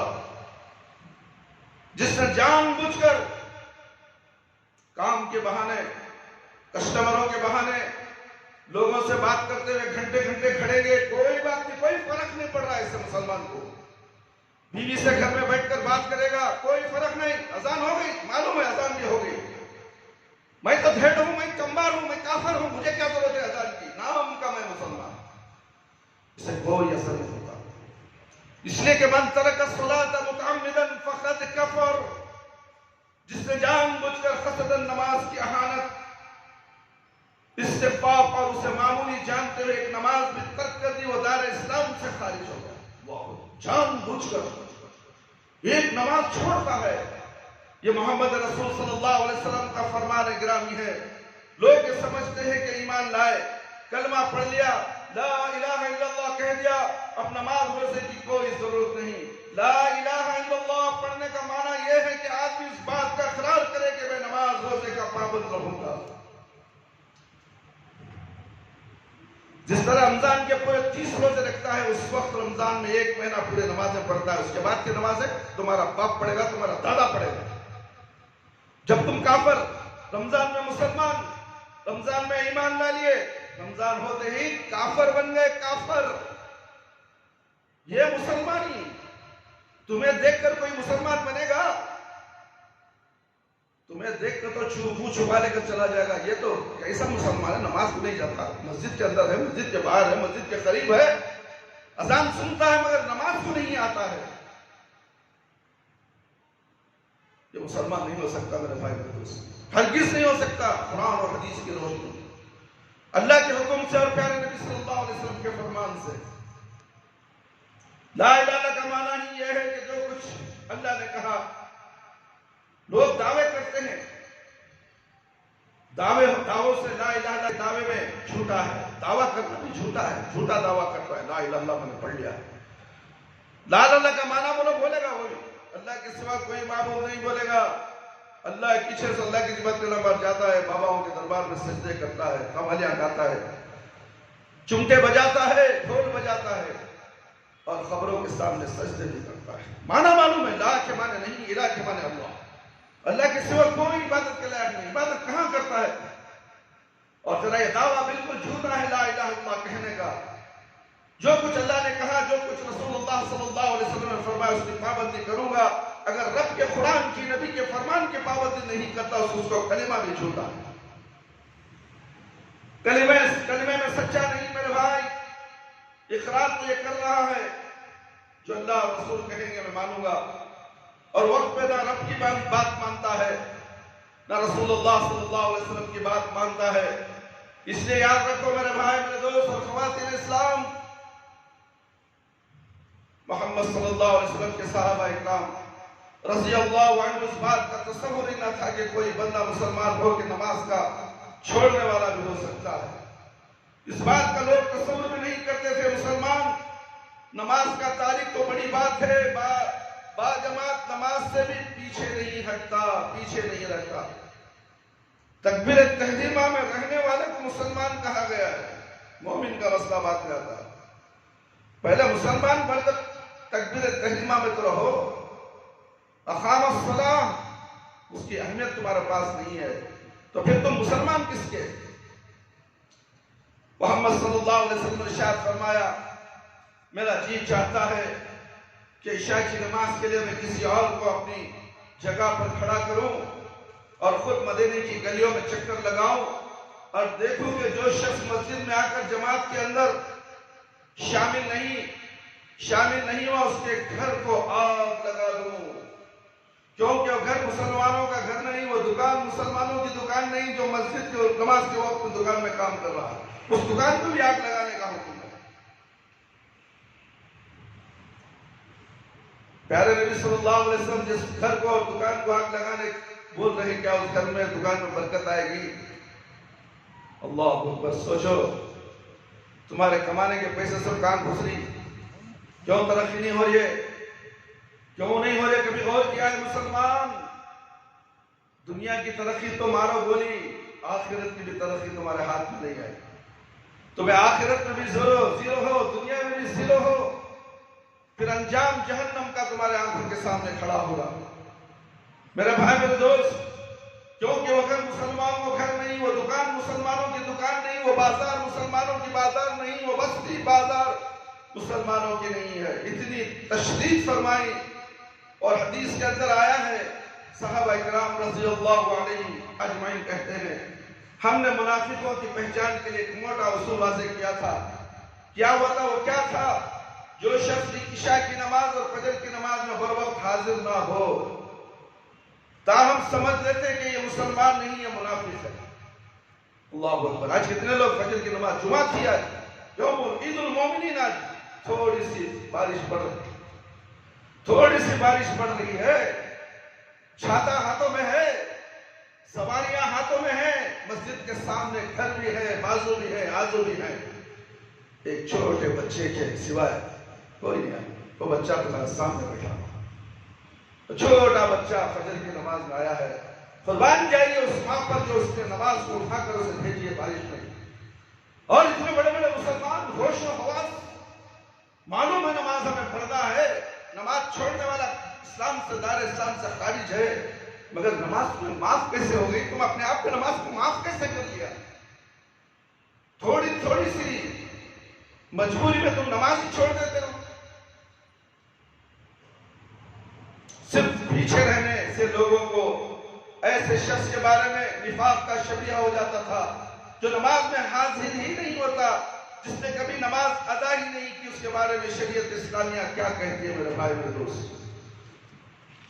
جس نے جان بوجھ کر کام کے بہانے، کسٹمروں کے بہانے لوگوں سے بات کرتے ہوئے گھنٹے گھنٹے کھڑے گئے، کوئی بات نہیں، کوئی فرق نہیں پڑ رہا ہے اس سے مسلمان کو. بیوی سے گھر میں بیٹھ کر بات کرے گا، کوئی فرق نہیں. اذان ہو گئی، معلوم ہے اذان بھی ہو گئی. میں تو بھیڑ ہوں، میں کمبار ہوں، میں کافر ہوں، مجھے کیا ضرورت ہے اذان کی؟ نام کا میں مسلمان. اس سے کوئی اثر نہیں ہوتا. اس لیے کہ من ترک الصلاۃ متعمدا فقد کفر. جس نے جان بوجھ کر قصداً نماز کی اہانت، استغفاف اور اسے معمولی جانتے ہوئے ایک نماز بھی ترک کر دی، وہ دار اسلام سے خارج ہو گیا. جان بوجھ کر ایک نماز چھوڑتا ہے. یہ محمد رسول صلی اللہ علیہ وسلم کا فرمان گرامی ہے. لوگ یہ سمجھتے ہیں کہ ایمان لائے، کلمہ پڑھ لیا، لا الہ الا اللہ کہہ دیا، اب نماز روزے کی کوئی ضرورت نہیں. لا الہ الا اللہ پڑھنے کا معنی یہ ہے کہ آدمی اس بات کا اقرار کرے کہ میں نماز روزے کا پابند رہوں گا. جس طرح رمضان کے پورے 30 روزے رکھتا ہے، اس وقت رمضان میں 1 مہینہ پورے نمازیں پڑھتا ہے. اس کے بعد کی نمازیں تمہارا باپ پڑھے گا، تمہارا دادا پڑھے گا. جب تم کافر، رمضان میں مسلمان، رمضان میں ایمان نہ لیے، رمضان ہوتے ہی کافر بن گئے. کافر یہ مسلمانی. تمہیں دیکھ کر کوئی مسلمان بنے گا؟ تمہیں دیکھ کر تو منہ چھپا لے کر چلا جائے گا. یہ تو کیسا مسلمان ہے، نماز کو نہیں جاتا، مسجد کے اندر ہے، مسجد کے باہر ہے، مسجد کے قریب ہے، اذان سنتا ہے مگر نماز کو نہیں آتا ہے. یہ مسلمان نہیں ہو سکتا میرے بھائی دوست، ہرگز نہیں ہو سکتا. قرآن اور حدیث کی روشنی، اللہ کے حکم سے اور پیارے نبی صلی اللہ علیہ وسلم کے فرمان سے. لا الہ الا کا معنی ہی یہ ہے کہ جو کچھ اللہ نے کہا. لوگ دعوے کرتے ہیں، دعووں سے لا الہ الا دعوے میں جھوٹا ہے. دعویٰ کرنا بھی جھوٹا ہے، جھوٹا دعویٰ کرتا ہے. لا الہ الا اللہ میں نے پڑھ لیا. لا الہ الا کا معنی بولے گا وہی، اللہ کے سوا کوئی معبود نہیں بولے گا. اللہ کے پیچھے سے اللہ کی عبادت کرنے پر جاتا ہے، باباؤں کے دربار میں سجدے کرتا ہے، قوالیاں گاتا ہے، چمٹے بجاتا ہے، ڈھول بجاتا ہے، اور خبروں کے سامنے سجدے بھی کرتا ہے. معنی معلوم ہے، لا کے معنی نہیں، الہ کے معنی اللہ. اللہ کے سوا کوئی عبادت کے لائق نہیں. عبادت کہاں کرتا ہے؟ اور ذرا یہ دعویٰ بالکل جھوٹا ہے لا الہ الا اللہ کہنے کا. جو کچھ اللہ نے کہا، جو کچھ رسول اللہ صلی اللہ علیہ وسلم نے فرمایا اس کی پابندی کروں گا. اگر رب کے قرآن کی، نبی کے فرمان کی پابندی نہیں کرتا اس کو کلمہ بھی جھوٹا ہے. کلمے میں سچا نہیں میرے بھائی. اقرار تو یہ کر رہا ہے جو اللہ اور رسول کہیں گے میں مانوں گا، اور وقت پہ نہ رب کی بات مانتا ہے نہ رسول اللہ صلی اللہ علیہ وسلم کی بات مانتا ہے. اس لیے یاد رکھو میرے بھائی، میرے دوست اور خواتین اسلام، محمد صلی اللہ علیہ وسلم کے صحابہ اکرام رضی اللہ عنہ اس بات کا تصور ہی نہ تھا کہ کوئی بندہ مسلمان ہو کہ نماز کا چھوڑنے والا بھی ہو سکتا ہے. اس بات کا لوگ تصور بھی نہیں کرتے تھے. مسلمان نماز کا تاریخ تو بڑی بات ہے، با جماعت نماز سے بھی پیچھے نہیں ہٹتا، پیچھے نہیں رہتا. تکبیر تحریمہ میں رہنے والے کو مسلمان کہا گیا ہے. مومن کا مسئلہ بات میں آتا ہے. پہلے مسلمان بن کر تکبیر تحریمہ میں تو رہو. اقام الصلاۃ اس کی اہمیت تمہارے پاس نہیں ہے تو پھر تم مسلمان کس کے؟ محمد صلی اللہ علیہ وسلم نے ارشاد فرمایا میرا جی چاہتا ہے کہ عشاء کی نماز کے لیے میں کسی اور کو اپنی جگہ پر کھڑا کروں اور خود مدینے کی گلیوں میں چکر لگاؤں اور دیکھوں کہ جو شخص مسجد میں آ کر جماعت کے اندر شامل نہیں ہوا اس کے گھر کو آگ لگا دوں. کیونکہ وہ گھر مسلمانوں کا گھر نہیں، وہ دکان مسلمانوں کی دکان نہیں جو مسجد کے نماز کے وقت میں دکان میں کام کر رہا ہے. اس دکان کو بھی آگ لگانے کا حکم ہے. پیارے نبی صلی اللہ علیہ وسلم جس گھر کو اور دکان کو آگ لگانے بول رہے کیا اس گھر میں دکان میں برکت آئے گی؟ اللہ اکبر. سوچو تمہارے کمانے کے پیسے سب کام گھس رہی، کیوں ترقی نہیں ہو رہی ہے؟ کیوں نہیں ہو رہے؟ کبھی غور کیا ہے مسلمان؟ دنیا کی ترقی تو مارو گولی، آخرت کی بھی ترقی تمہارے ہاتھ میں نہیں آئے. تمہیں آخرت میں بھی زیرو ہو، دنیا میں بھی زیرو ہو، پھر انجام جہنم کا تمہارے آنکھوں کے سامنے کھڑا ہوگا. میرے بھائی میرے دوست، کیونکہ وہ گھر مسلمانوں کا گھر نہیں، وہ دکان مسلمانوں کی دکان نہیں، وہ بازار مسلمانوں کی بازار نہیں، وہ بستی بازار مسلمانوں کی نہیں ہے. اتنی تشدید فرمائی اور حدیث کے اندر آیا ہے، صحابہ کرام رضی اللہ علیہ اجمعین کہتے ہیں ہم نے منافقوں کی پہچان کے لیے ایک موٹا اصول واضح کیا تھا. کیا ہوا تھا؟ وہ کیا تھا؟ جو شخص عشاء کی نماز اور فجر کی نماز میں بر وقت حاضر نہ ہو تاہم سمجھ لیتے کہ یہ مسلمان نہیں، یہ منافق ہے. اللہ اکبر. آج کتنے لوگ فجر کی نماز، جمعہ تھی آج، یوم عید المومنین، آج تھوڑی سی بارش پڑ رہی، تھوڑی سی بارش پڑ رہی ہے، چھاتا ہاتھوں میں ہے، سواریاں ہاتھوں میں ہیں، مسجد کے سامنے گھر بھی ہے، بازو بھی ہے، آزو بھی ہے. ایک چھوٹے بچے کے سوائے کوئی نہیں آیا. وہ بچہ تمہارے سامنے بیٹھا ہوا، چھوٹا بچہ فجر کی نماز میں آیا ہے. قربان جائیے اس ماں پر جو اس نے نماز کو اٹھا کر اسے بھیجی ہے بارش میں. اور اتنے بڑے بڑے مسلمان ہوش و حواس، معلوم ہے نماز ہمیں پڑھنا ہے، نماز چھوڑنے والا اسلام سے، دار اسلام سے خارج ہے، مگر نماز تمہیں معاف کیسے ہو گئی؟ تم اپنے آپ کو نماز کو معاف کیسے کر لیا؟ تھوڑی سی مجبوری میں تم نماز ہی چھوڑ دیتے ہو. صرف پیچھے رہنے سے لوگوں کو ایسے شخص کے بارے میں نفاق کا شبیہ ہو جاتا تھا جو نماز میں حاضر ہی نہیں ہوتا، جس نے کبھی نماز ادا ہی نہیں کی. اس کے بارے میں شریعت اسلامیہ کیا کہتی ہے میرے بھائی میرے دوست؟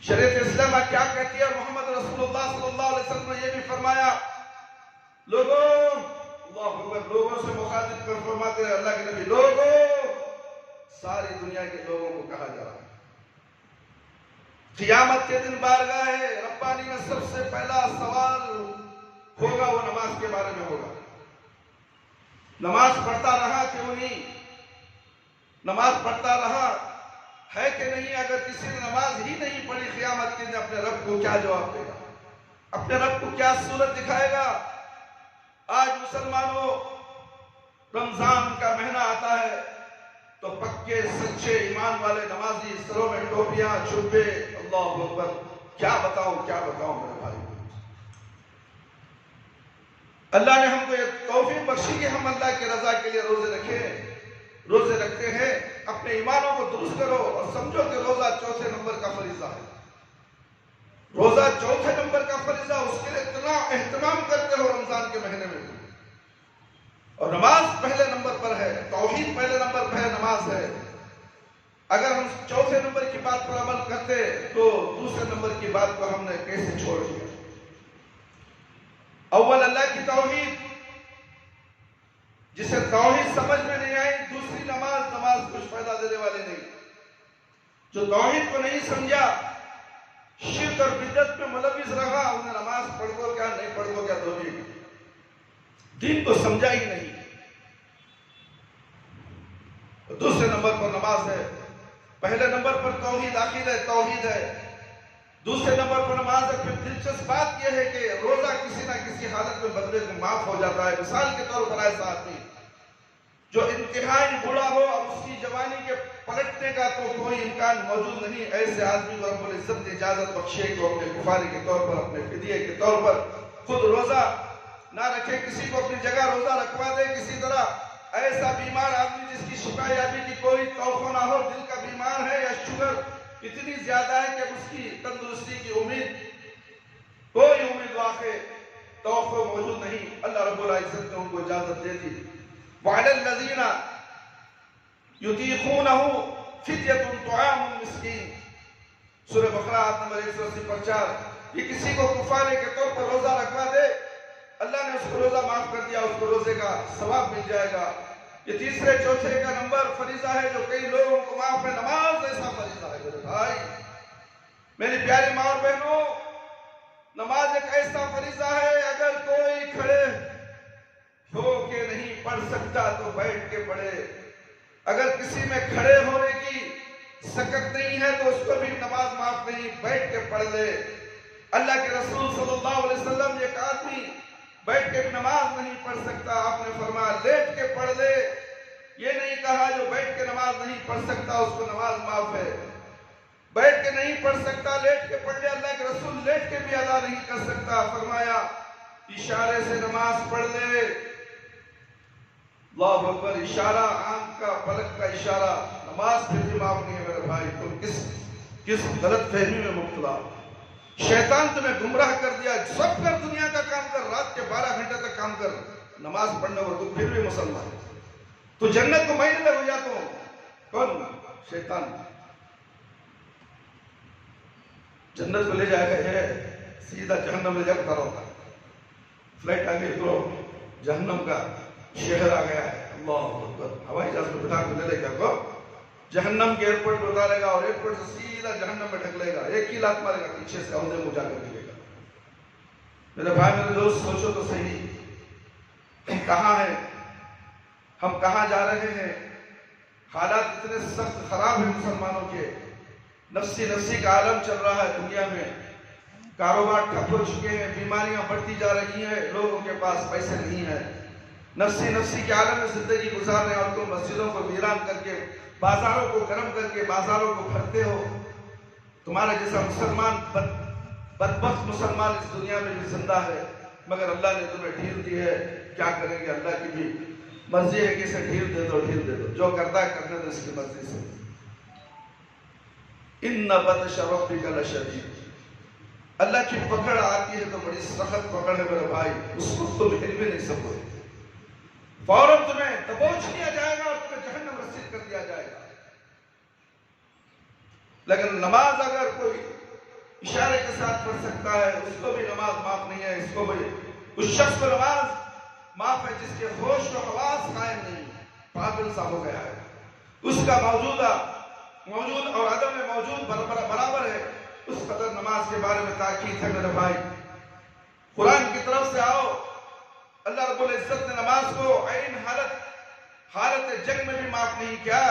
شریعت اسلامیہ کیا کہتی ہے؟ محمد رسول اللہ صلی اللہ علیہ وسلم نے یہ بھی فرمایا، لوگوں، اللہ اکبر، لوگوں سے مخاطب کر فرماتے ہیں اللہ کے نبی، لوگوں، ساری دنیا کے لوگوں کو کہا جا رہا ہے قیامت کے دن بارگاہ ربانی میں سب سے پہلا سوال ہوگا وہ نماز کے بارے میں ہوگا. نماز پڑھتا رہا کیوں نہیں؟ نماز پڑھتا رہا ہے کہ نہیں؟ اگر کسی نے نماز ہی نہیں پڑھی قیامت کے دن اپنے رب کو کیا جواب دے گا؟ اپنے رب کو کیا صورت دکھائے گا؟ آج مسلمانوں رمضان کا مہینہ آتا ہے تو پکے سچے ایمان والے نمازی سروں میں ٹوپیاں چھپے، اللہ اکبر، کیا بتاؤں میرے بھائی. اللہ نے ہم کو یہ توفیق بخشی کہ ہم اللہ کی رضا کے لیے روزے رکھتے ہیں. اپنے ایمانوں کو درست کرو اور سمجھو کہ روزہ چوتھے نمبر کا فریضہ ہے. روزہ چوتھے نمبر کا فریضہ، اس کے لیے اتنا اہتمام کرتے ہو رمضان کے مہینے میں. اور نماز پہلے نمبر پر ہے، توحید پہلے نمبر پر ہے، نماز ہے. اگر ہم چوتھے نمبر کی بات پر عمل کرتے تو دوسرے نمبر کی بات کو ہم نے کیسے چھوڑ دیا؟ اول اللہ کی توحید، جسے توحید سمجھ میں نہیں آئی، دوسری نماز کچھ فائدہ دینے والی نہیں. جو توحید کو نہیں سمجھا، شرک اور بدعت میں ملوث رہا، انہیں نماز پڑھ دو کیا نہیں پڑھ دو کیا دونوں دین کو سمجھا ہی نہیں۔ دوسرے نمبر پر نماز ہے، پہلے نمبر پر توحید عقید ہے، توحید ہے، دوسرے نمبر پر نماز ہے۔ پھر دلچسپ بات یہ ہے کہ روزہ کسی نہ کسی حالت میں بندے کو معاف ہو جاتا ہے۔ مثال کے طور پر ایسا آدمی جو انتہائی بوڑھا ہو اور اس کی جوانی کے پلٹنے کا تو کوئی امکان موجود نہیں، ایسے آدمی کو رب العزت نے اجازت بخشی کہ وہ اپنے کفارے کے طور پر، اپنے فدیے کے طور پر خود روزہ نہ رکھے، کسی کو اپنی جگہ روزہ رکھوا دے۔ کسی طرح ایسا بیمار آدمی جس کی شفا یابی کی کوئی توقع نہ ہو، دل کا بیمار ہے یا شوگر اتنی زیادہ ہے کہ اس کی تندرستی کی کوئی امید واقع توقع موجود نہیں، اللہ رب العزت نے ان کو اجازت دے دی۔ وَعَلَى الَّذِينَ يُطِيقُونَهُ فِدْيَةٌ طَعَامُ الْمِسْكِينِ، سورہ بقرہ آیت نمبر 180-4۔ یہ کسی کو کفارے کے طور پر روزہ رکھوا دے، اللہ نے اس کو روزہ معاف کر دیا، اس کو روزے کا ثواب مل جائے گا۔ یہ تیسرے چوتھے کا نمبر فریضہ ہے جو کئی لوگوں کو معاف ہے۔ نماز ایسا فریضہ ہے میرے بھائی، میری پیاری ماں اور بہنوں، نماز ایک ایسا فریضہ ہے، اگر کوئی کھڑے ہو کے نہیں پڑھ سکتا تو بیٹھ کے پڑھے۔ اگر کسی میں کھڑے ہونے کی سکت نہیں ہے تو اس کو بھی نماز معاف نہیں، بیٹھ کے پڑھ لے۔ اللہ کے رسول صلی اللہ علیہ وسلم ایک آدمی بیٹھ کے نماز نہیں پڑھ سکتا، آپ نے فرمایا لیٹ کے پڑھ لے۔ یہ نہیں کہا جو بیٹھ کے نماز نہیں پڑھ سکتا اس کو نماز معاف ہے۔ بیٹھ کے نہیں پڑھ سکتا لیٹ کے پڑھ لے، اللہ کے رسول لیٹ کے بھی ادا نہیں کر سکتا، فرمایا اشارے سے نماز پڑھ لے۔ اللہ اکبر، اشارہ، آنکھ کا پلک کا اشارہ، نماز پھر بھی معاف نہیں ہے میرے بھائی۔ تم کس غلط فہمی میں مبتلا، شیطان تمہیں گمراہ کر دیا، سب کر دنیا کا کام کر، رات کے 12 گھنٹے تک کام کر، نماز پڑھنے کو تو پھر بھی مسلمان، تو جنت کو میں لے جاتا ہوں۔ کون؟ شیطان جنت کو لے جائے گا، یہ سیدھا جہنم لے جا کر ہوگا۔ فلائٹ آ گئی تو جہنم کا شہر آ گیا ہے، اللہ اکبر، ہوائی جہاز میں بٹھا کے لے لے گا، جہنم کے ایئرپورٹ میں اتارے گا اور ایئرپورٹ سے سیدھا جہنم میں ڈھکلے گا، ایک ہی لات مارے گا، پیچھے سے عہدے میں جا کر ملے گا۔ میرے بھائی میرے دوست، سوچو تو صحیح، ہم کہاں ہیں، ہم کہاں جا رہے ہیں؟ حالات اتنے سخت خراب ہیں مسلمانوں کے، نفسی کا عالم چل رہا ہے دنیا میں، کاروبار ٹھپ ہو چکے ہیں، بیماریاں بڑھتی جا رہی ہیں، لوگوں کے پاس پیسے نہیں ہیں، نفسی کے عالم میں زندگی گزار رہے ہیں، اور تم مسجدوں کو ویران کر کے، بازاروں کو گرم کر کے بازاروں کو بھرتے ہو۔ تمہارے جیسا مسلمان، بدبخت مسلمان اس دنیا میں بھی زندہ ہے، مگر اللہ نے تمہیں ڈھیل دی ہے، کیا کریں گے؟ اللہ کی بھی مرضی ہے کہ اسے ڈھیل دے دو، جو کرتا ہے کرنے دو اس کی مرضی سے۔ ان بطش ربک لشدید، اللہ کی پکڑ آتی ہے تو بڑی سخت پکڑ ہے میرے بھائی، اس کو تم ہل بھی نہیں سکو، فوراً تمہیں دبوچ لیا جائے گا اور تمہیں جہنم رسید کر دیا جائے گا۔ لیکن نماز اگر کوئی اشارے کے ساتھ پڑھ سکتا ہے، اس کو بھی نماز معاف نہیں ہے، اس کو بھی، اس شخص کو نماز معاف ہے جس کے ہوش و حواس قائم نہیں، پاگل سا ہو گیا ہے، اس کا موجود اور عدم موجود برابر ہے، اس قدر نماز کے بارے میں تاکید ہے میرے بھائی۔ قرآن کی طرف سے آؤ، اللہ رب العزت نے نماز کو عین حالت جنگ میں بھی معاف نہیں کیا،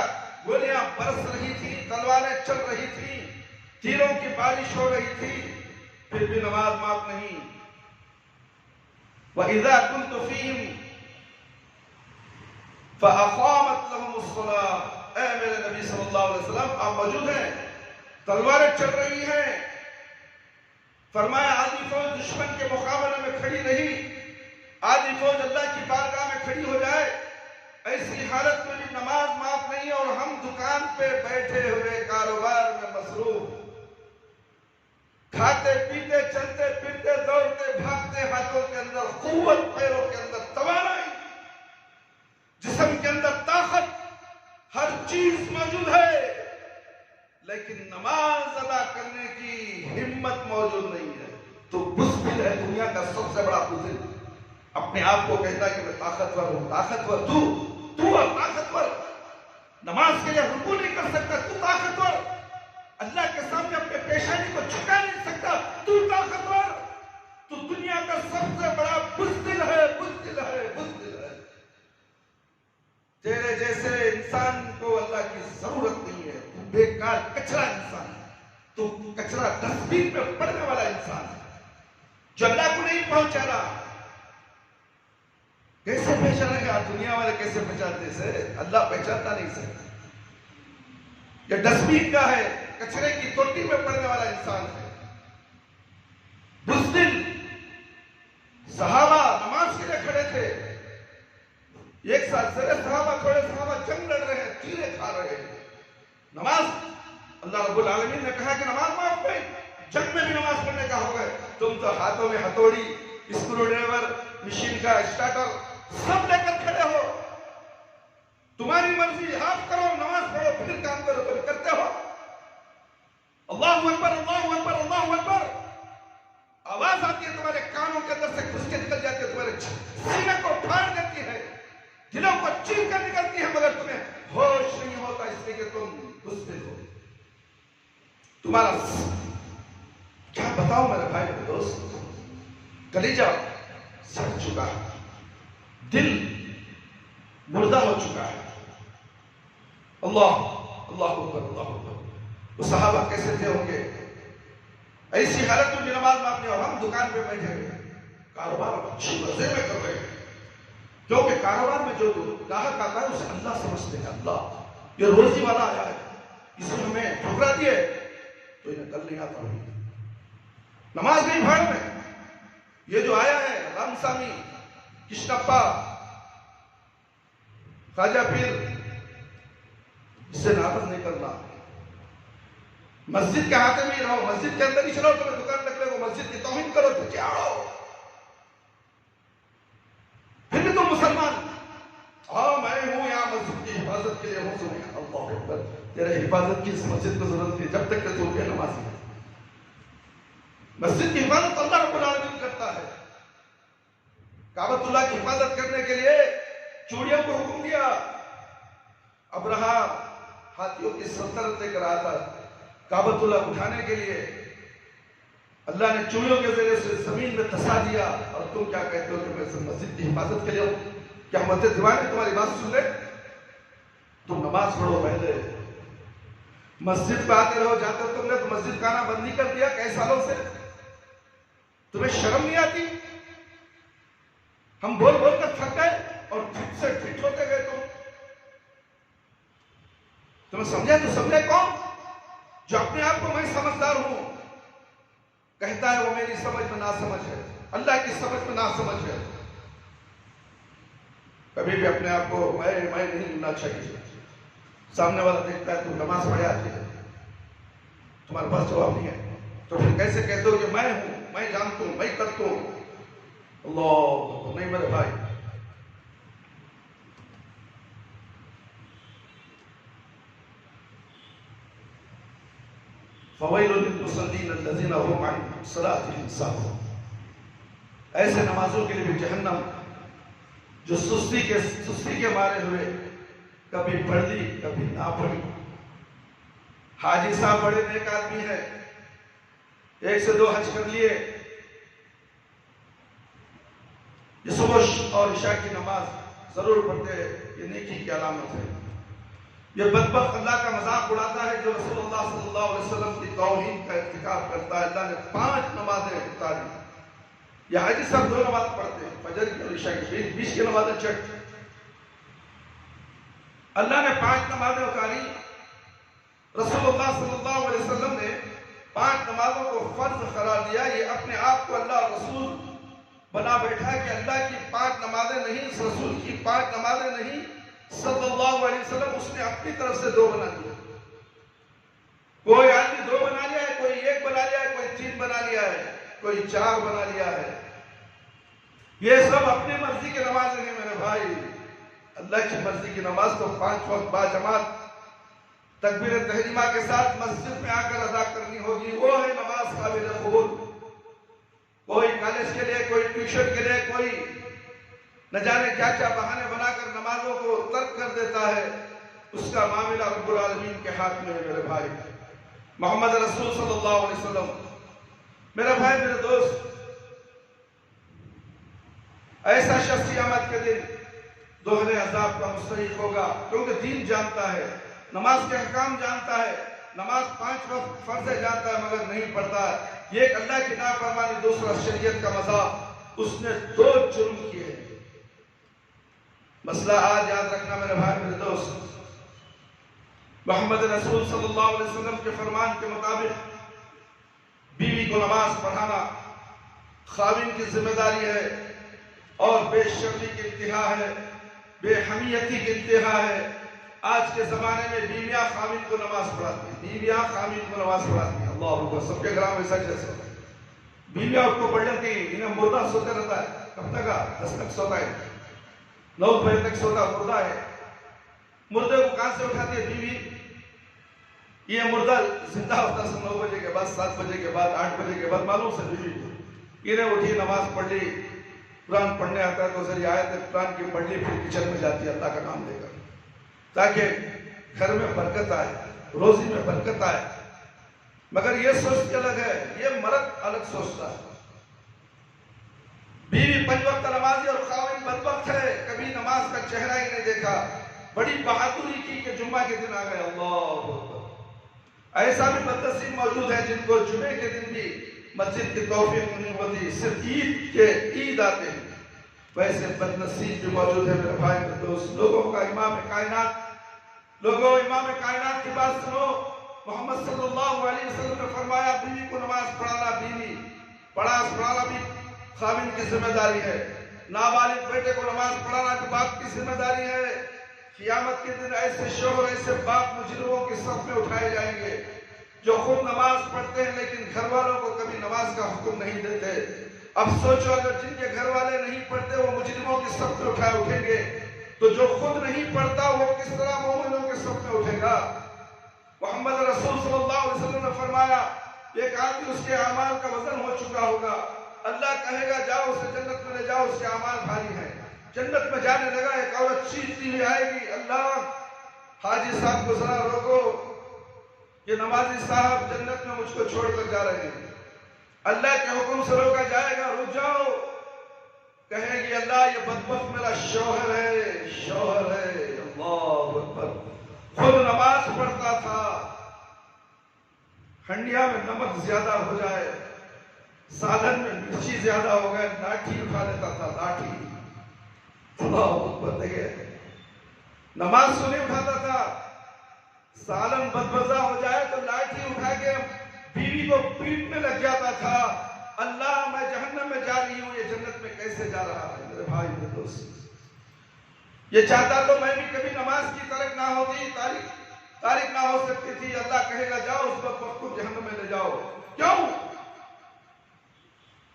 گولیاں برس رہی تھی، تلواریں چل رہی تھی، تیروں کی بارش ہو رہی تھی، پھر بھی نماز معاف نہیں۔ وَإِذَا كُنْتُ فِيهِمْ فَأَقَامَتْ لَهُمُ الصَّلَاةَ، اے میرے نبی صلی اللہ علیہ وسلم آپ موجود ہیں، تلواریں چل رہی ہیں، فرمایا آدھی فوج دشمن کے مقابلے میں کھڑی رہی، آدھی فوج اللہ کی بارگاہ میں کھڑی ہو جائے، ایسی حالت میں بھی نماز معاف نہیں، اور ہم دکان پہ بیٹھے ہوئے کاروبار میں مصروف، کھاتے پیتے چلتے پھرتے دوڑتے بھاگتے، ہاتھوں کے اندر قوت، پیروں کے اندر توانائی، جسم کے اندر طاقت، ہر چیز موجود ہے، لیکن نماز ادا کرنے کی ہمت موجود نہیں ہے۔ تو بزدل ہے، دنیا کا سب سے بڑا بزدل، اپنے آپ کو کہتا ہے کہ میں طاقتور ہوں، طاقتور تو طاقتور، نماز کے لیے رکوع نہیں کر سکتا، تو طاقتور، اللہ کے سامنے اپنے پیشانی کو جھکا نہیں سکتا، تو طاقتور، تو دنیا کا سب سے بڑا بزدل ہے، بزدل ہے، بزدل ہے۔ تیرے جیسے انسان کو اللہ کی ضرورت نہیں ہے، تو بیکار کچرا انسان ہے، تو کچرا ڈسٹ بن میں پڑنے والا انسان ہے جو اللہ کو نہیں پہنچا رہا۔ کیسے پہچانے گا؟ دنیا والے کیسے پہچانتے سے؟ اللہ پہچانتا نہیں سکتا۔ یہ ڈسٹ بن کا ہے، کچرے کی توٹی میں پڑنے والا انسان ہے، بزدل۔ صحابہ نماز کے لیے کھڑے تھے، ایک ساتھ سارے صحابہ کھڑے، صحابہ جنگ لڑ رہے ہیں، تیرے کھا رہے ہیں۔ نماز، اللہ رب العالمین نے کہا کہ نماز معاف گئی، جنگ میں بھی نماز پڑھنے کا ہو گئے۔ تم تو ہاتھوں میں ہتھوڑی، اسکرو ڈرائیور، مشین کا اسٹارٹر سب لے کر کھڑے ہو، تمہاری مرضی، ہاتھ کرو، نماز پڑھو، پھر کام کرو، تم کرتے ہو۔ اللہ اکبر، اللہ اکبر، اللہ اکبر، آواز آتی ہے تمہارے کانوں کے اندر سے گھس کے نکل جاتی ہے، تمہارے سینے کو پھاڑ دیتی ہے، دلوں کو چیر کر نکلتی ہے، مگر تمہیں ہوش نہیں ہوتا، اس لیے کہ تم بزدل ہو۔ تمہارا کیا بتاؤ میرے بھائی اور دوست، کلیجہ سڑ چکا ہے، دل مردہ ہو چکا ہے۔ اللہ اکبر، اللہ اکبر۔ وہ صحابہ کیسے تھے ہوں گے؟ ایسی حالت میں بھی نماز معاف نہیں، اور ہم دکان پہ بیٹھے ہوئے کاروبار اچھی مزے میں کر رہے ہیں، کیونکہ کاروبار میں جو گاہک آتا ہے اسے اللہ سمجھتے ہیں، اللہ یہ روزی والا آیا ہے، اس نے ہمیں ٹھکرا دیے تو انہیں کل نہیں آتا ہوئی، نماز نہیں بھاڑ میں، یہ جو آیا ہے رام سامی، کشنپا، خواجہ پیر، اس سے ناراض نہیں کرنا۔ مسجد کے ہاتھ میں ہی رہو، مسجد کے اندر ہی چلو، تمہیں دکان لگ رہے ہو، مسجد کی توہین کرو تو کیا ہو؟ پھر بھی تم مسلمان، ہاں میں ہوں یہاں مسجد کی حفاظت کے لیے ہوں، سنیں اللہ اکبر، تیرے حفاظت کی اس مسجد کو ضرورت نہیں، جب تک کہ تو بے نمازی ہے۔ مسجد کی حفاظت اللہ رب العالمین کرتا ہے۔ کعبۃ اللہ کی حفاظت کرنے کے لیے چوڑیوں کو حکم دیا، ابرہا ہاتھیوں کی سلطنت لے کر آیا تھا کعبۃ اللہ اٹھانے کے لیے، اللہ نے چوڑیوں کے ذریعے سے زمین میں دھسا دیا، اور تم کیا کہتے ہو کہ میں مسجد کی حفاظت کے لیے ہوں؟ کیا مسجد دیوانے تمہاری بات سن لے؟ تم نماز پڑھو پہلے، مسجد پہ آتے رہو جاتے ہو، تم نے تو مسجد کا آنا بند نہیں کر دیا کئی سالوں سے، تمہیں شرم نہیں آتی؟ ہم بول بول کر تھک گئے اور ٹھٹ سے ٹھٹ ہوتے گئے، تمہیں سمجھے تو سمجھے کون؟ جو اپنے آپ کو میں سمجھدار ہوں کہتا ہے وہ میری سمجھ میں ناسمجھ ہے، اللہ کی سمجھ میں ناسمجھ ہے۔ کبھی بھی اپنے آپ کو میں نہیں بننا چاہیے۔ سامنے والا دیکھتا ہے تو نماز پڑھے آتی ہے، تمہارے پاس جواب نہیں ہے، تو پھر کیسے کہتے ہو کہ میں ہوں، میں جانتا ہوں، میں کرتا ہوں؟ اللہ نہیں میرے بھائی۔ فویل للمصلین الذین هم عن صلاتهم ساہون، ایسے نمازوں کے لیے بھی جہنم، جو سستی کے مارے ہوئے کبھی پڑھ لی کبھی نہ پڑھی۔ حاجی صاحب بڑے نیک آدمی ہے، 1 سے 2 حج کر لیے، یہ صبح اور عشاء کی نماز ضرور پڑھتے ہیں، یہ نیکی کی علامت ہے۔ یہ بدبخت اللہ کا مذاق اڑاتا ہے جو رسول اللہ صلی اللہ علیہ وسلم کی توہین کا ارتکاب کرتا ہے۔ اللہ نے 5 نمازیں اتاری، یہ حاجی صاحب 2 نماز پڑھتے ہیں، فجر کی اور عشاء کی، 20 کی نمازیں چٹ۔ اللہ نے 5 نمازیں اتاری، رسول اللہ صلی اللہ علیہ وسلم نے 5 نمازوں کو فرض قرار دیا۔ یہ اپنے آپ کو اللہ رسول بنا بیٹھا ہے کہ اللہ کی 5 نمازیں نہیں، رسول کی 5 نمازیں نہیں، صلی اللہ علیہ وسلم اس نے اپنی طرف سے 2 بنا دیا۔ کوئی آدمی 2 بنا لیا ہے، کوئی 1 بنا لیا ہے، کوئی 3 بنا لیا ہے، کوئی 4 بنا لیا ہے۔ یہ سب اپنی مرضی کی نماز نہیں میرے بھائی، اللہ کی مرضی کی نماز تو 5 وقت باجماعت تکبیر تحریمہ کے ساتھ مسجد میں آ کر ادا کرنی ہوگی، وہ ہے نماز قابل قبول۔ کوئی کالج کے لیے، کوئی ٹیوشن کے لیے، کوئی نہ جانے کیا کیا بہانے بنا کر نمازوں کو ترک کر دیتا ہے، اس کا معاملہ رب العالمین کے ہاتھ میں ہے میرے بھائی۔ محمد رسول صلی اللہ علیہ وسلم. میرا بھائی، میرے دوست، ایسا شخص قیامت کے دن دوہرے عذاب کا مستحق ہوگا، کیونکہ دین جانتا ہے، نماز کے احکام جانتا ہے، نماز 5 وقت فرض ہے جانتا ہے مگر نہیں پڑھتا ہے. یہ ایک اللہ کی نافرمانی، دوسرا شریعت کا مذاق. اس نے 2 جرم کیے. مسئلہ آج یاد رکھنا میرے بھائی، میرے دوست. محمد رسول صلی اللہ علیہ وسلم کے فرمان کے مطابق بیوی کو نماز پڑھانا خاوند کی ذمہ داری ہے، اور بے شرمی کی انتہا ہے، بے حمیتی کی انتہا ہے. آج کے زمانے میں بیویاں خاوند کو نماز پڑھاتی ہیں، بیویاں خاوند کو نماز پڑھاتی ہیں. اللہ اکبر. سب کے گھروں میں سچ ہے. بیویاں اس کو پڑھ لیتی ہیں، انہیں مردہ سوتے رہتا ہے. کب تک 10 تک سوتا ہے، 9 بجے تک سوتا مردہ ہے. مردے کو کہاں سے اٹھاتی ہے بیوی؟ یہ مردہ زندہ ہوتا ہے 9 بجے کے بعد، 7 بجے کے بعد، 8 بجے کے بعد. معلوم سے بیوی انہیں اٹھی، نماز پڑھ لی، قرآن پڑھنے آتا ہے تو ذریعہ آیت قرآن کی پڑھ لی، پھر کچن میں جاتی ہے اللہ کا نام لے کر، تاکہ گھر میں برکت آئے، روزی میں برکت آئے. مگر یہ سوچتی الگ ہے، یہ مرد الگ سوچتا ہے. بیوی 5 وقت نمازی اور خاوند بدبخت ہے، کبھی نماز کا چہرہ ہی نہیں دیکھا. بڑی بہادری کی کہ جمعہ کے دن آ گئے. اللہ اکبر. ایسا بھی بدنصیب موجود ہے جن کو جمعے کے دن بھی مسجد کی توفیق نہیں ہوتی، صرف عید آتے ہیں. ویسے بدنصیب بھی موجود ہے میرے بھائی، میرے دوست. لوگوں کا امام کائنات کی بات سنو. محمد صلی اللہ علیہ وسلم نے فرمایا بیوی کو نماز پڑھانا بھی خاوند کی ذمہ داری ہے. نابالغ بیٹے کو نماز پڑھانا بھی باپ کی ذمہ داری ہے. قیامت کے دن ایسے شوہر، ایسے باپ مجرموں کے صف میں اٹھائے جائیں گے جو خود نماز پڑھتے ہیں لیکن گھر والوں کو کبھی نماز کا حکم نہیں دیتے. اب سوچو، اگر جن کے گھر والے نہیں پڑھتے وہ مجرموں کے صف میں اٹھیں گے تو جو خود نہیں پڑھتا وہ کس طرح مومنوں کے صف میں اٹھے گا؟ محمد رسول صلی اللہ علیہ وسلم نے فرمایا ایک آدمی، اس کے اعمال کا وزن ہو چکا ہوگا، اللہ کہے گا جاؤ اسے جنت میں لے جاؤ، اس کے اعمال بھاری ہیں. جنت میں جانے لگا، ایک عورت چیختی ہوئی آئے گی، اللہ حاجی صاحب کو ذرا روکو، یہ نمازی صاحب جنت میں مجھ کو چھوڑ کر جا رہے ہیں. اللہ کے حکم سے روکا جائے گا، رک جاؤ. کہے گی اللہ یہ بدبخت میرا شوہر ہے. اللہ اکبر. خود نماز پڑھتا تھا، ہنڈیا میں نمک زیادہ ہو جائے، سالن میں مرچی زیادہ ہو گئے، لاٹھی اٹھا لیتا تھا، لاٹھی. اللہ اکبر. دیکھے نماز کو نہیں اٹھاتا تھا، سالن بدمزہ ہو جائے تو لاٹھی اٹھا کے بیوی کو پیٹنے لگ جاتا تھا. اللہ میں جہنم میں جا رہی ہوں، یہ جنت میں کیسے جا رہا ہے؟ میرے بھائی، میرے دوست، یہ چاہتا تو میں بھی کبھی نماز کی ترک نہ ہوتی، تاریخ نہ ہو سکتی تھی. اللہ کہے گا جاؤ اس وقت کو جہنم میں لے جاؤ. کیوں؟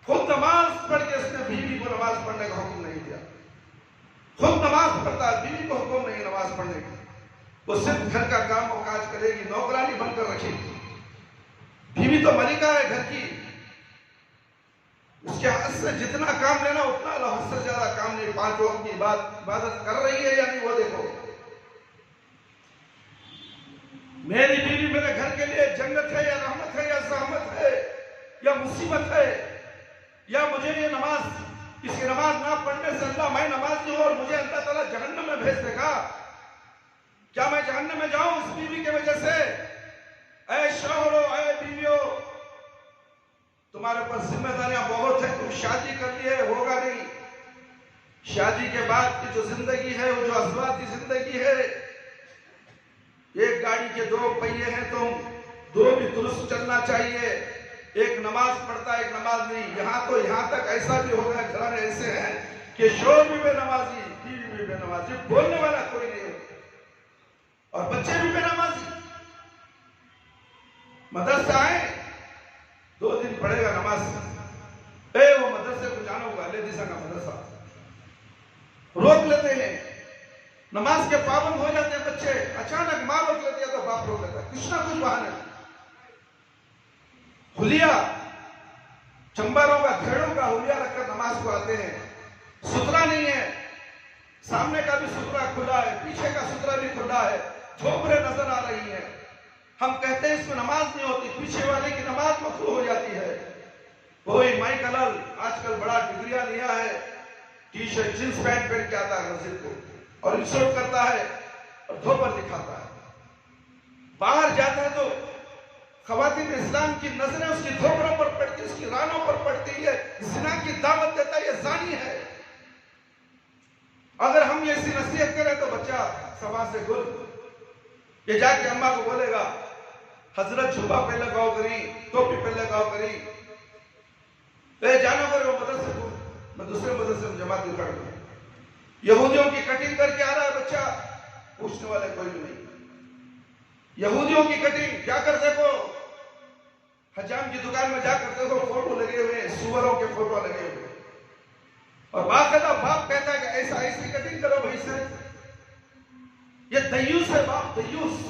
خود نماز پڑھ کے اس نے بیوی کو نماز پڑھنے کا حکم نہیں دیا. خود نماز پڑھتا ہے، بیوی کو حکم نہیں نماز پڑھنے کی. وہ صرف گھر کا کام و کاج کرے گی، نوکرانی بن کر رکھے گی. بیوی تو ملکہ ہے گھر کی، اس کے حد سے جتنا کام لینا اتنا لو، حد سے زیادہ کام نہیں. 5 وقت کی عبادت کر رہی ہے یا نہیں وہ دیکھو. میری بیوی میرے گھر کے لیے جنت ہے یا رحمت ہے یا زحمت ہے یا مصیبت ہے، یا مجھے یہ نماز، اس کی نماز نہ پڑھنے سے اللہ میں نمازی ہوں اور مجھے اللہ تعالیٰ جہنم میں بھیج دے گا؟ کیا میں جہنم میں جاؤں اس بیوی کی وجہ سے؟ اے شوہرو، اے بیویو، تمہارے اوپر ذمہ داریاں بہت ہیں. تم شادی کر لیے ہوگا نہیں. شادی کے بعد کی جو زندگی ہے وہ جو ازواجی زندگی ہے، ایک گاڑی کے 2 پہیے ہیں، تم 2 بھی درست چلنا چاہیے. ایک نماز پڑھتا ہے، ایک نماز نہیں. یہاں تک ایسا بھی ہو گیا، گھرانے ایسے ہیں کہ شوہر بھی بے نمازی، بیوی بھی بے نمازی، بولنے والا کوئی نہیں اور بچے بھی بے نمازی. مدرسے آئے 2 دن پڑھے گا نماز، وہ مدرسے کو جانا ہوگا، لے دیسا کا مدرسہ روک لیتے ہیں. نماز کے پابند ہو جاتے ہیں بچے، اچانک ماں روک لیتی ہے تو باپ روک لیتا ہے، کچھ نہ کچھ بہانے. حلیہ چمبروں کا، گھڑوں کا حلیہ رکھ کر نماز کو آتے ہیں. سترا نہیں ہے، سامنے کا بھی سترا کھلا ہے، پیچھے کا سترا بھی کھلا ہے، جھوپڑے نظر آ رہی ہیں. ہم کہتے ہیں اس میں نماز نہیں ہوتی، پیچھے والے کی نماز مکروہ ہو جاتی ہے۔ وہی مائک الل آج کل بڑا ڈگریاں لیا ہے، ٹی شرٹ جینس پینٹ پہن کے آتا ہے مسجد کو اور انسلٹ کرتا ہے اور دھوپر دکھاتا ہے۔ باہر جاتا ہے تو خواتین اسلام کی نظریں اس کی دھوپروں پر پڑتی، اس کی رانوں پر پڑتی ہے، زنا کی دعوت دیتا ہے، یہ زانی ہے۔ اگر ہم یہ ایسی نصیحت کریں تو بچہ سما سے گل، یہ جا کے اماں کو بولے گا حضرت جھبا پہ لگاؤ کری، ٹوپی پہ لگاؤ کری، اے جانا کرے وہ مدرسے کو، میں دوسرے مدرسے میں جماعت اکھڑ دوں۔ یہودیوں کی کٹنگ کر کے آ رہا ہے بچہ، پوچھنے والے کوئی بھی نہیں۔ یہودیوں کی کٹنگ جا کر دیکھو، حجام کی دکان میں جا کر دیکھو، فوٹو لگے ہوئے، سوروں کے فوٹو لگے ہوئے، اور باقاعدہ باپ کہتا ہے کہ ایسی کٹنگ کرو بھائی سے۔ یہ دیوس ہے باپ، دیوس،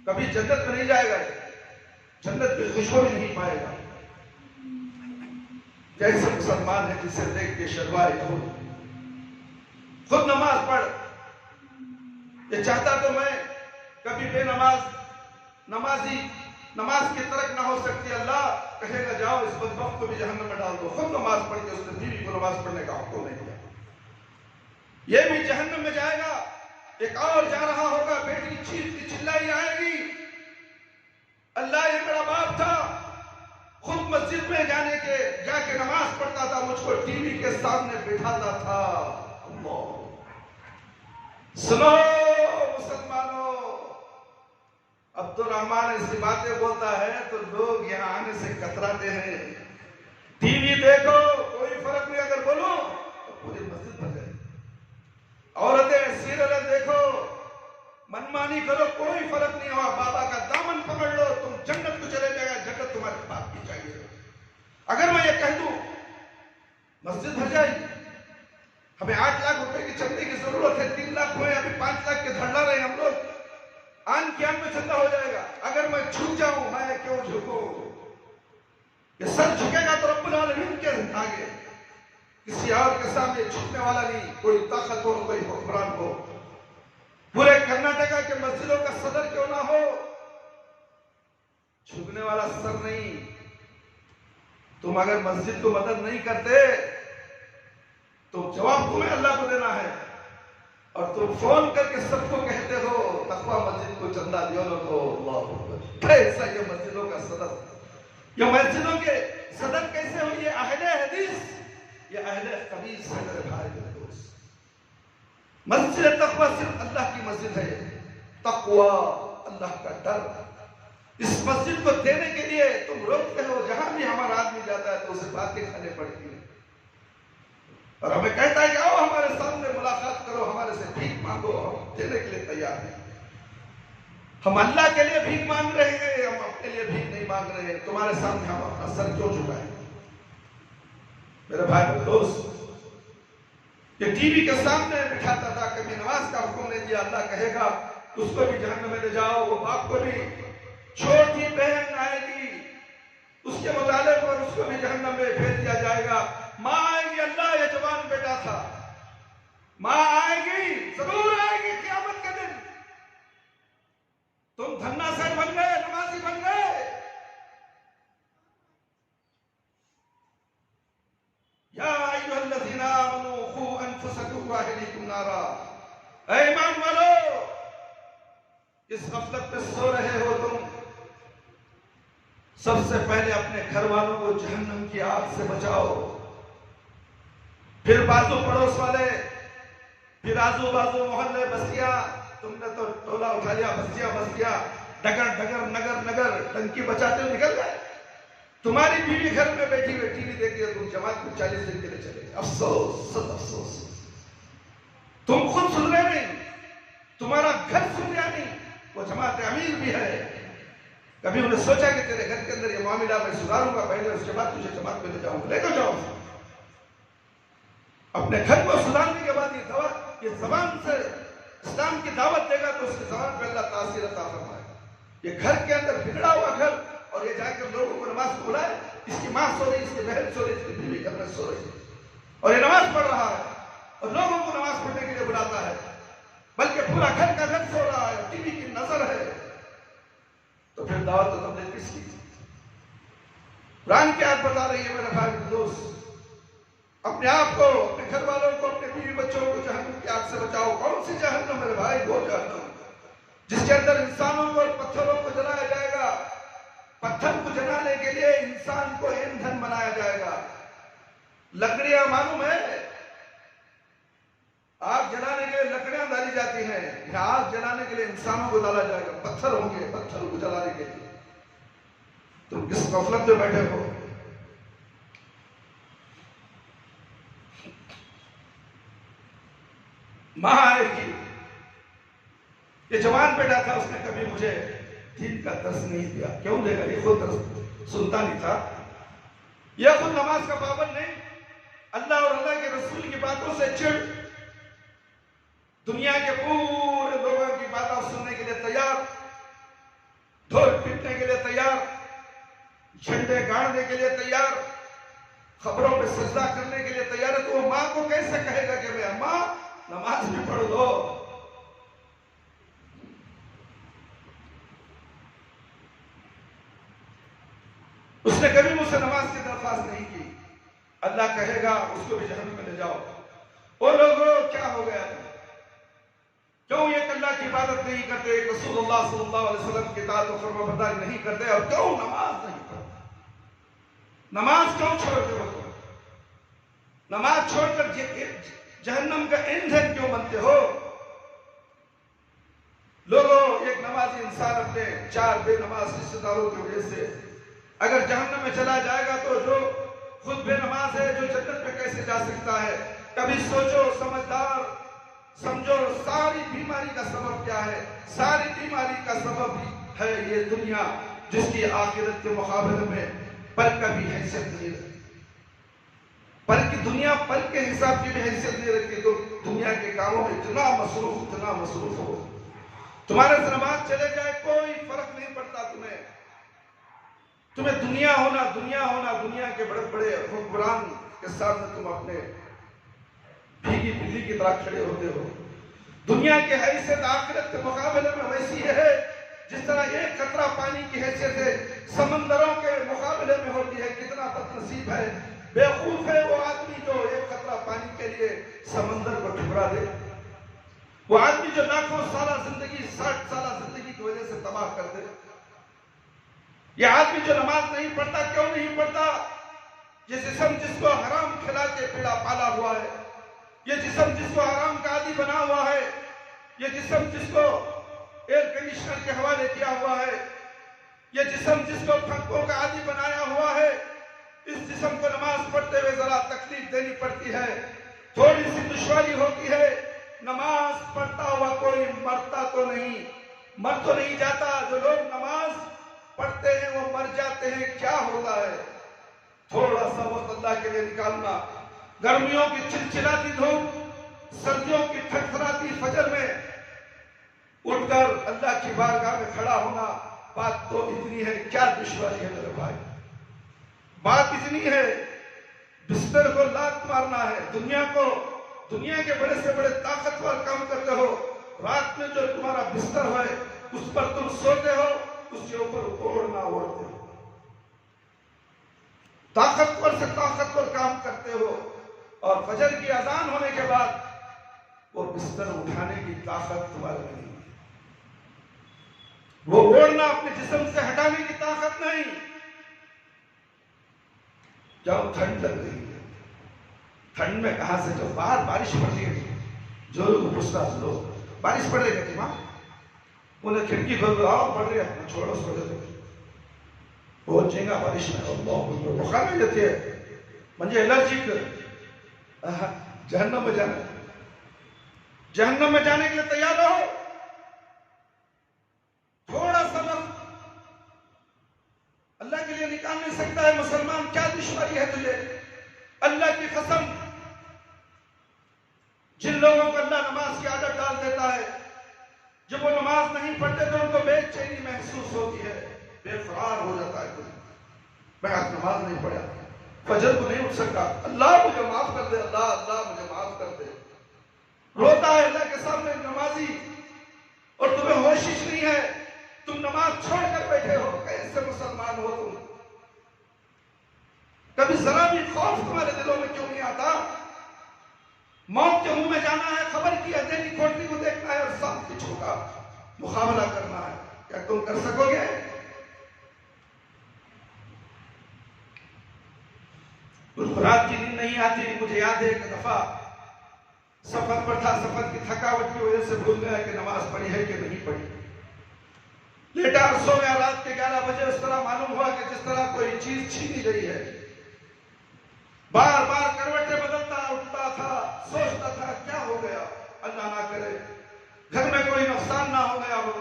کبھی جنت میں نہیں جائے گا، جنت میں خوشبو بھی نہیں پائے گا۔ جیسے مسلمان ہے جسے دیکھ کے شرمائے خود نماز پڑھ۔ یہ چاہتا تو میں کبھی بے نمازی نماز کی ترک نہ ہو سکتی، اللہ کہے گا جاؤ اس بدبخت کو بھی جہنم میں ڈال دو۔ خود نماز پڑھ کے اس نے بیوی کو نماز پڑھنے کا حکم نہیں دیا، یہ بھی جہنم میں جائے گا۔ ایک اور جا رہا ہوگا، بیٹی چیختی چلائی آئے گی، اللہ یہ میرا باپ تھا، خود مسجد میں جا کے نماز پڑھتا تھا، مجھ کو ٹی وی کے سامنے بٹھاتا تھا۔ سنو مسلمانوں، عبد الرحمن ایسی باتیں بولتا ہے تو لوگ یہاں آنے سے کتراتے ہیں۔ ٹی وی دیکھو کوئی فرق نہیں، اگر بولو تو پوری مسجد بھر جائے۔ عورتیں سیریلیں دیکھو، منمانی کرو، کوئی فرق نہیں ہوا، بابا کا دامن پکڑ لو، تم جنت کو چلے جائے گا، جنت تمہارے باپ کی چاہیے۔ اگر میں یہ کہہ دوں مسجد بھر جائے، ہمیں 8 لاکھ روپے کی چندے کی ضرورت ہے، 3 لاکھ ہوئے، ابھی 5 لاکھ کے دھڑنا رہے ہم لوگ، آن کی آن میں چندہ ہو جائے گا۔ اگر میں جھک جاؤں، میں کیوں جھکوں؟ یہ سر جھکے گا تو رب العالمین کے آگے، کسی اور کے سامنے جھکنے والا نہیں، کوئی طاقت ہو، کوئی حکمران ہو۔ پورے کرناٹکا کے مسجدوں کا صدر کیوں نہ ہو، جھکنے والا سر نہیں۔ تم اگر مسجد کو مدد نہیں کرتے تو جواب تمہیں اللہ کو دینا ہے، اور تم فون کر کے سب کو کہتے ہو تقویٰ مسجد کو چندہ دیو نہ تو اللہ اکبر۔ کیسا یہ مسجدوں کا صدر، یہ مسجدوں کے صدر کیسے ہو؟ یہ اہل حدیث، یہ اہل خبیث ہے میرے بھائی میرے دوست۔ مسجد تقویٰ صرف اللہ کی مسجد ہے، تقویٰ اللہ کا ڈر۔ اس مسجد کو دینے کے لیے تم روکتے ہو، جہاں بھی ہمارا آدمی جاتا ہے تو اسے باتیں کھانے پڑتی ہیں، اور ہمیں کہتا ہے کہ آؤ ہمارے سامنے ملاقات کرو، ہمارے سے بھیک مانگو، ہم دینے کے لیے تیار ہیں۔ ہم اللہ کے لیے بھیک مانگ رہے ہیں، ہم اپنے لیے بھیک نہیں مانگ رہے ہیں۔ تمہارے سامنے ہم اپنا سر کیوں جھکائیں؟ میرے بھائی میرے دوست، یہ ٹی وی کے سامنے بٹھاتا تھا، کبھی نماز کا حکم نہیں دیا۔ اللہ کہے گا اس کو بھی جہنم میں لے جاؤ، وہ باپ کو بھی، چھوٹی بہن آئے گی اس کے مطالبے پر اس کو بھی جہنم میں بھیج دیا جائے گا۔ ماں آئے گی، اللہ یہ جوان بیٹا تھا، ماں آئے گی، ضرور آئے گی قیامت کے دن۔ تم دھنا سے بن گئے، نمازی بن گئے، یا ایھا الذین آمنوا قوا انفسکم واہلیکم نارا، اے ایمان والو، اس غفلت میں سو رہے ہو تم، سب سے پہلے اپنے گھر والوں کو جہنم کی آگ سے بچاؤ، پھر بازو پڑوس والے، پھر آزو بازو محلے بستیاں، تم نے تو ٹولہ اٹھا لیا، بستیاں، ڈگر ڈگر نگر نگر، ٹنکی بچاتے ہوئے نکل گئے۔ تمہاری بیوی گھر میں بیٹھی ہوئی ٹی وی دیکھ کے تم جماعت میں 40 دن کے لیے چلے گئے، افسوس سد افسوس۔ تم خود سدھرے نہیں، تمہارا گھر سدھرا نہیں، وہ جماعت امیر بھی ہے، کبھی انہوں نے سوچا کہ تیرے گھر کے اندر یہ معاملہ میں سدھاروں گا پہلے، اس کے بعد تجھے جماعت میں لے جاؤں گا، لے کے جاؤ۔ اپنے گھر کو سدھارنے کے بعد یہ زبان سے اسلام کی دعوت دے گا تو اس کی زبان پہ اللہ تاثیر عطا فرمائے گا۔ یہ گھر کے اندر بگڑا ہوا گھر، اور یہ جا کر لوگوں کو نماز کو بلائے، اس کی ماں سو رہی، اس کی بہن سو رہی، اس کی بیوی گھر میں سو رہی، اور یہ نماز پڑھ رہا ہے اور لوگوں کو نماز پڑھنے کے لیے بلاتا ہے، بلکہ پورا گھر کا گھر سو رہا ہے، ٹی وی کی نظر ہے، دعوت و تبلیغ کس کی؟ قرآن کی آیت بتا رہی ہے میرے بھائی دوست، اپنے آپ کو، اپنے گھر والوں کو، اپنے بیوی بچوں کو جہنم کی آگ سے بچاؤ۔ کون سی جہنم میرے بھائی؟ وہ جہنم جس کے اندر انسانوں کو اور پتھروں کو جلایا جائے گا۔ پتھر کو جلانے کے لیے انسان کو ایندھن بنایا جائے گا۔ لکڑیاں معلوم ہے، آگ جلانے کے لیے لکڑیاں ڈالی جاتی ہیں، یہاں آگ جلانے کے لیے انسانوں کو ڈالا جائے گا۔ پتھر ہوں گے، پتھر کو جلانے کے لیے۔ تم کس غفلت میں بیٹھے ہو؟ ماں آئے گی، یہ جوان بیٹا تھا، اس نے کبھی مجھے دین کا درس نہیں دیا۔ کیوں دے گا؟ یہ خود درس سنتا نہیں تھا، یہ خود نماز کا پابند نہیں، اللہ اور اللہ کے رسول کی باتوں سے چڑ، دنیا کے پورے لوگوں کی باتیں سننے کے لیے تیار، ڈھول پیٹنے کے لیے تیار، جھنڈے گاڑنے کے لیے تیار، خبروں پہ سجدہ کرنے کے لیے تیار ہے۔ تو وہ ماں کو کیسے کہے گا کہ میں ماں نماز بھی پڑھ لو؟ اس نے کبھی مجھ سے نماز کی درخواست نہیں کی۔ اللہ کہے گا اس کو بھی جہنم میں لے جاؤ۔ وہ لوگوں کیا ہو گیا؟ کیوں ایک اللہ کی عبادت نہیں کرتے، ایک رسول اللہ صلی اللہ علیہ وسلم کی اطاعت و فرما برداری نہیں کرتے، اور کیوں نماز نہیں پڑھتے؟ نماز کیوں چھوڑتے ہو؟ نماز چھوڑ کر جہنم کا ایندھن کیوں بنتے ہو؟ لوگوں، ایک نمازی انسان اپنے 4 بے نماز رشتہ داروں کی وجہ سے اگر جہنم میں چلا جائے گا تو جو خود بے نماز ہے، جو جنت میں کیسے جا سکتا ہے؟ کبھی سوچو، سمجھدار سمجھو، ساری بیماری کا سبب کیا ہے؟ ساری بیماری کا سبب ہے یہ دنیا، جس کی آخرت کے مقابلے میں پل کا بھی حیثیت نہیں رکھتی۔ پل کی دنیا پل کے حساب کی بھی حیثیت نہیں رکھتی۔ تو دنیا کے کاموں میں اتنا مصروف ہو، تمہارے سے نماز چلے جائے کوئی فرق نہیں پڑتا تمہیں دنیا ہونا، دنیا کے بڑے بڑے حکمران کے سامنے تم اپنے بھیگی بلی کی طرح کھڑے ہوتے ہو۔ دنیا کی حیثیت آخرت کے مقابلے میں ویسی ہے جس طرح ایک قطرہ پانی کی حیثیت ہے سمندروں کے مقابلے میں ہوتی ہے۔ کتنا بد نصیب ہے، بیوقوف ہے وہ آدمی جو ایک قطرہ پانی کے لیے سمندر کو ٹھکرا دے، وہ آدمی جو لاکھوں سالہ زندگی، 60 سالہ زندگی کی وجہ سے تباہ کر دے۔ یہ آدمی جو نماز نہیں پڑھتا، کیوں نہیں پڑھتا؟ یہ جسم جس کو حرام کھلا کے پالا ہوا ہے، یہ جسم جس کو حرام کا عادی بنا ہوا ہے، یہ جسم جس کو ایئر کنڈیشنر کے حوالے کیا ہوا ہے، یہ جسم جس کو پھنکوں کا عادی بنایا ہوا ہے، اس جسم کو نماز پڑھتے ہوئے ذرا تکلیف دینی پڑتی ہے، تھوڑی سی دشواری ہوتی ہے۔ نماز پڑھتا ہوا کوئی مرتا تو نہیں، مر تو نہیں جاتا۔ جو لوگ نماز پڑھتے ہیں وہ مر جاتے ہیں۔ کیا ہوتا ہے؟ تھوڑا سا وقت اللہ کے لیے نکالنا، گرمیوں کی چلچلاتی دھوپ، سردیوں کی تھرتھراتی فجر میں اٹھ کر اللہ کی بارگاہ میں کھڑا ہونا، بات تو اتنی ہے، کیا دشواری ہے میرے بھائی؟ بات اتنی ہے، بستر کو لات مارنا ہے، دنیا کے بڑے سے بڑے طاقتور کام کرتے ہو، رات میں جو تمہارا بستر ہے اس پر تم سوتے ہو، اس کے اوپر اوڑھنا اوڑھتے ہو، طاقتور سے طاقتور کام کرتے ہو، اور فجر کی اذان ہونے کے بعد وہ بستر اٹھانے کی طاقت تمہارے نہیں، وہ اوڑھنا اپنے جسم سے ہٹانے کی طاقت نہیں۔ جب ٹھنڈ لگ رہی ہے، ٹھنڈ میں کہاں سے؟ جو باہر بارش پڑ رہی ہے، جو لوگ پوچھتا لو بارش پڑ رہی ہے کہ ماں انہیں کھڑکی کھول دو، آؤ پڑ رہی ہے، چھوڑو سو جاتے بہت جینگا بارش میں اللہ بخار میں جاتی ہے، مجھے الرجی جہنم میں جانے کے لیے تیار ہو؟ تھوڑا سا وقت اللہ کے لیے نکال نہیں سکتا ہے مسلمان؟ کیا دشواری ہے تجھے؟ اللہ کی قسم، جن لوگوں کو اللہ نماز کی عادت ڈال دیتا ہے، جب وہ نماز نہیں پڑھتے تو ان کو بے چینی محسوس ہوتی ہے، بے قرار ہو جاتا ہے۔ میں آج نماز نہیں پڑھا، فجر کو نہیں اٹھ سکتا، اللہ مجھے معاف کر دے، اللہ مجھے معاف کر دے، روتا ہے اللہ کے سامنے نمازی، اور تمہیں ہوشش نہیں ہے، تم نماز چھوڑ کر بیٹھے ہو۔ آنا ہے، خبر کی اندھیری کوٹری کو دیکھنا ہے اور سب کچھ کا مقابلہ کرنا ہے. کیا تم کر سکو گے؟ رات کی نیند نہیں آتی. مجھے یاد ہے ایک دفعہ سفر پر تھا، سفر کی تھکاوٹ کی وجہ سے بھول گیا کہ نماز پڑھی ہے کہ نہیں پڑھی. لیٹا اور سو گیا. رات کے 11 بجے اس طرح معلوم ہوا کہ جس طرح کوئی چیز چھینی گئی ہے. بار بار کروٹیں بدلتا اٹھتا تھا، سوچتا تھا کیا ہو گیا، اللہ نہ کرے گھر میں کوئی نقصان نہ ہو گیا ہو.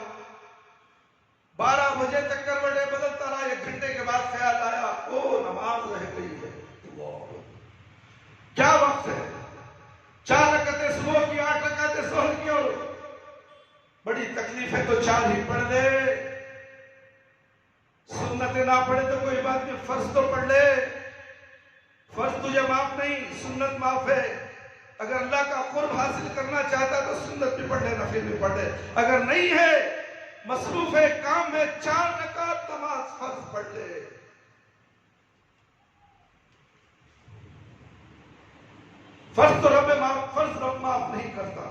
12 بجے تک کروٹیں بدلتا رہا. 1 گھنٹے کے بعد خیال آیا او نماز رہ گئی ہے. کیا وقت ہے؟ 4 رکعتیں صبح کی، 8 رکعتیں ظہر کی، اور بڑی تکلیف ہے تو 4 ہی پڑھ لے. سنتیں نہ پڑھے تو کوئی بات نہیں، فرض تو پڑھ لے. فرض تجھے معاف نہیں، سنت معاف ہے. اگر اللہ کا قرب حاصل کرنا چاہتا تو سنت بھی پڑھ لے، نفل بھی پڑھ لے. اگر نہیں ہے، مصروف ہے، کام ہے، 4 رکعت نماز فرض پڑھ لے. فرض رب معاف نہیں کرتا.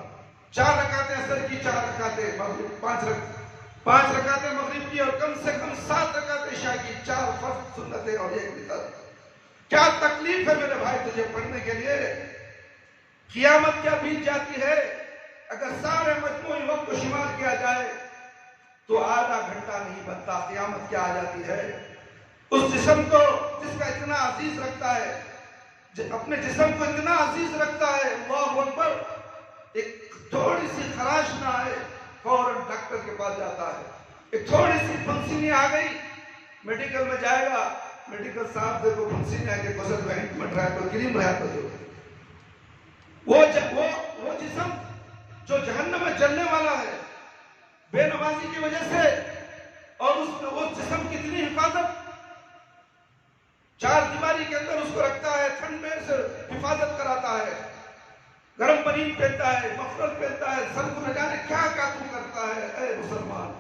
4 رکعتیں عصر کی، 4 رکعتیں مغرب، 5 رکعتیں مغرب کی، اور کم سے کم 7 رکعتیں عشاء کی. 4 فرض سنتیں اور 1 وتر. کیا تکلیف ہے میرے بھائی تجھے پڑھنے کے لیے؟ قیامت کیا بیت جاتی ہے. اگر سارے مجموعی وقت کو شمار کیا جائے تو آدھا گھنٹہ نہیں بنتا. قیامت کیا آ جاتی ہے. اس جسم کو جس کا اتنا عزیز رکھتا ہے، اپنے جسم کو اتنا عزیز رکھتا ہے، اللہ اکبر، ایک تھوڑی سی خراش نہ آئے فوراً ڈاکٹر کے پاس جاتا ہے. ایک تھوڑی سی پھنسینی آ گئی، میڈیکل میں جائے گا. میڈیکل صاحب دیکھو پھنسینی آ کے گزر میں ہنٹ رہا ہے تو کریم رہا تو دو. وہ جسم جو جہنم میں جلنے والا ہے بے نمازی کی وجہ سے، اور اس جسم کی اتنی حفاظت، 4 دیواری کے اندر اس کو رکھتا ہے، ٹھنڈ میں سے حفاظت کراتا ہے، گرم پنیر پہنتا ہے، مفرل پہنتا ہے، سر کو نہ جانے کیا کیا تو کرتا ہے اے مسلمان.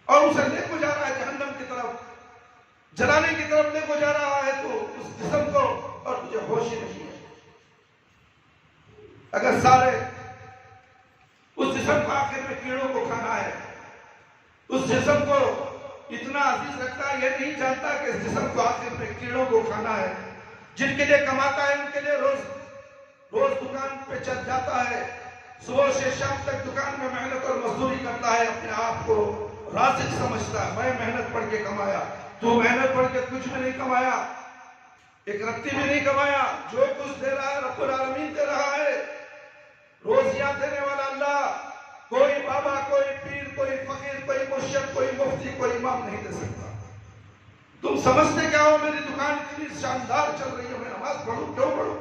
اور اسے لے کو جا رہا ہے جہنم کی طرف، جلانے کی طرف لے کو جا رہا ہے. تو اس جسم کو، اور تجھے ہوش ہی نہیں ہے. اگر سارے اس جسم کو آخر میں کیڑوں کو کھانا ہے، اس جسم کو اتنا عزیز رکھتا ہے، یہ نہیں جانتا کہ اس جسم کو آخر میں کیڑوں کو کھانا ہے. جن کے لیے کماتا ہے ان کے لیے روز دکان پہ چل جاتا ہے، صبح سے شام تک دکان میں محنت اور مزدوری کرتا ہے، اپنے آپ کو رازق سمجھتا ہے. میں محنت پڑھ کے کمایا، تو محنت پڑھ کے کچھ بھی نہیں کمایا، ایک رتی بھی نہیں کمایا. جو کچھ دے رہا ہے رب العالمین دے رہا ہے. روزیاں دینے والا اللہ، کوئی بابا، کوئی پیر، کوئی فقیر، کوئی مرشد، کوئی مفتی، کوئی امام نہیں دے سکتا. تم سمجھتے کیا ہو میری دکان اتنی شاندار چل رہی ہے، میں نماز پڑھوں کیوں پڑھوں؟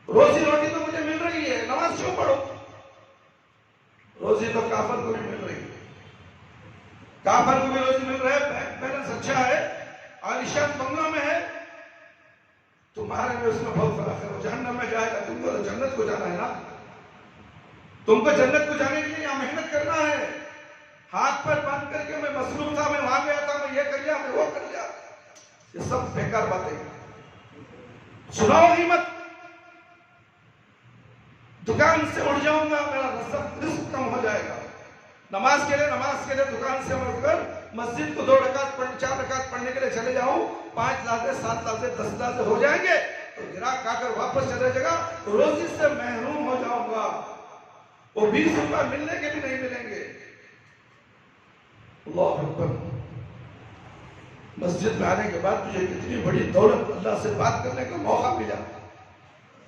روزی روٹی تو مجھے مل رہی ہے، نماز کیوں پڑھوں؟ روزی تو کافر کو بھی مل رہی ہے، کافر کو بھی روزی مل رہا ہے، بینک بیلنس اچھا ہے، عالیشان بنگلہ میں ہے. تمہارے میں اس میں بہت فرق ہے. وہ جہنم میں جائے گا، تم کو تو جنت کو جانا ہے نا. تم کو جنت کو جانے کے لیے یہاں محنت کرنا ہے. ہاتھ پر باندھ کر کے میں مصروف تھا، میں وہاں گیا تھا، میں یہ کر لیا، میں وہ کر لیا، یہ سب بیکار باتیں. سناؤ ہی مت. دکان سے اڑ جاؤں گا، میرا رزق کم ہو جائے گا. نماز کے لیے دکان سے اٹھ کر مسجد کو 2 رکعت 4 رکعت پڑھنے کے لیے چلے جاؤں، 5 لازے 7 لازے 10 لازے ہو جائیں گے تو گراہک آ کر واپس چلے جائے گا، روزی سے محروم ہو جاؤں گا. وہ 20 روپے ملنے کے بھی نہیں ملیں گے. اللہ اکبر. مسجد میں آنے کے بعد تجھے کتنی بڑی دولت، اللہ سے بات کرنے کا موقع ملا.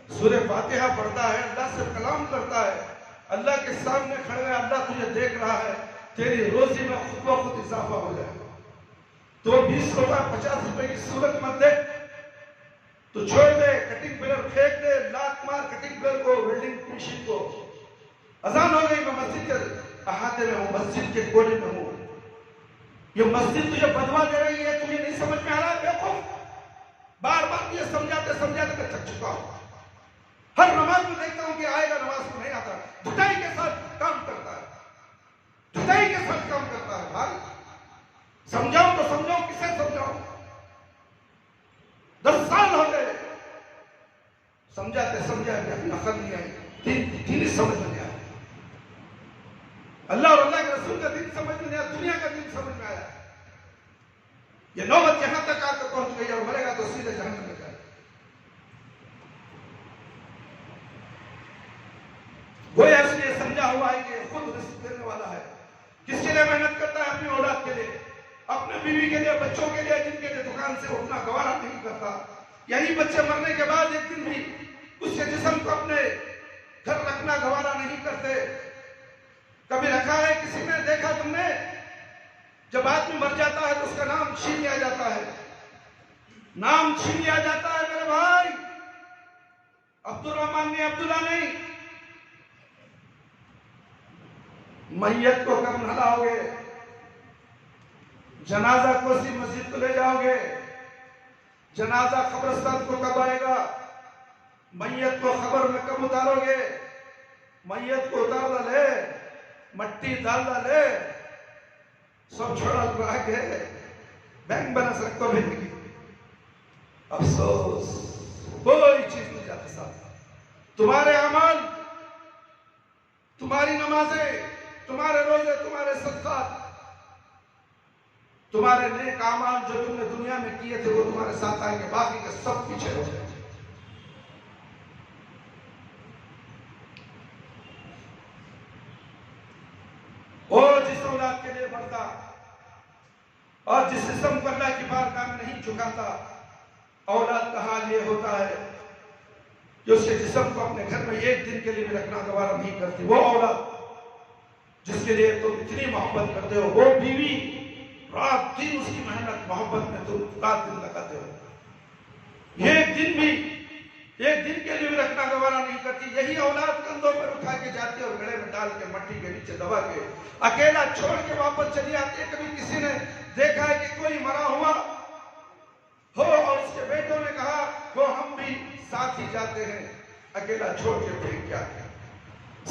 سورہ فاتحہ پڑھتا ہے، اللہ سے کلام کرتا ہے، اللہ کے سامنے کھڑے ہے، اللہ تجھے دیکھ رہا ہے. تیری روزی میں خود بخود اضافہ ہو جائے. تو 20 روپے 50 روپے کی صورت مت دے تو چھوڑ دے، کٹنگ پلر پھینک دے، لات مار کٹنگ پلر کو، ویلڈنگ مشین کو. اذان ہو گئی، میں مسجد کے احاطے میں ہوں، مسجد کے کونے میں ہوں. یہ مسجد تجھے بدوا دے رہی ہے، تجھے نہیں سمجھ میں آ رہا ہے. بیوقوف، بار بار یہ سمجھاتے میں تھک چکا ہوں. ہر نماز میں دیکھتا ہوں کہ آئے گا، نماز کو نہیں آتا، دھٹائی کے ساتھ کام کرتا ہے، دھٹائی کے ساتھ کام کرتا ہے. بھائی سمجھاؤں تو سمجھاؤں، کسے سمجھاؤں؟ 10 سال ہو گئے سمجھاتے سمجھاتے اپنی عقل نہیں آئی، دین سمجھ میں نہیں آیا، اللہ اور اللہ کے رسول کا دین سمجھ میں نہیں آیا، دنیا کا دین سمجھ میں آیا. یہ نوبت یہاں تک آ کر پہنچ گئی اور مرے گا تو سیدھے جہنم میں جائے. گویا اس لیے سمجھا ہوا ہے کہ خود رزق دینے والا ہے. کس کے لیے محنت کرتا ہے؟ اپنی اولاد کے لیے، اپنے بیوی کے لیے، بچوں کے لیے، جن کے لیے دکان سے اٹھنا گوارا نہیں کرتا. یہی بچے مرنے کے بعد ایک دن بھی اس کے جسم کو اپنے گھر رکھنا گوارا نہیں کرتے. کبھی رکھا ہے کسی نے؟ دیکھا تم نے؟ جب آدمی مر جاتا ہے تو اس کا نام چھین لیا جاتا ہے، نام چھین لیا جاتا ہے. میرے بھائی، عبد الرحمن نہیں، عبداللہ نہیں. میت کو کب نہلاؤ گے؟ جنازہ کوسی مسجد کو لے جاؤ گے؟ جنازہ قبرستان کو کب آئے گا؟ میت کو خبر میں کب اتارو گے؟ میت کو اتار ڈالے، مٹی ڈال ڈالے، سب چھوڑا لگا کے بینک بیلنس رکھ کو بھی نہیں. افسوس، کوئی چیز نہیں جاتی ساتھ. تمہارے اعمال، تمہاری نمازیں، تمہارے روزے، تمہارے صدقات، تمہارے نیک اعمال جو تم نے دنیا میں کیے تھے وہ تمہارے ساتھ آئیں گے، باقی کے سب پیچھے ہو جائیں گے. اور جس اولاد کے لیے مرتا اور جس جسم کو اللہ کی بارگاہ میں نہیں جھکاتا، اولاد کا حال یہ ہوتا ہے کہ اس کے جسم کو اپنے گھر میں ایک دن کے لیے بھی رکھنا گوارا نہیں کرتی. وہ اولاد جس کے لیے تم اتنی محبت کرتے ہو، وہ بیوی رات دن اس کی محنت محبت میں تم رات دن لگاتے ہو، ایک دن کے لیے بھی رکھنا گوارا نہیں کرتی. یہی اولاد کندھوں پر اٹھا کے جاتی ہے اور گڑے میں ڈال کے مٹی کے نیچے دبا کے اکیلا چھوڑ کے واپس چلی آتی ہے. کبھی کسی نے دیکھا ہے کہ کوئی مرا ہوا ہو اور اس کے بیٹوں نے کہا وہ ہم بھی ساتھ ہی جاتے ہیں، اکیلا چھوڑ کے پھینک کے آتے ہیں،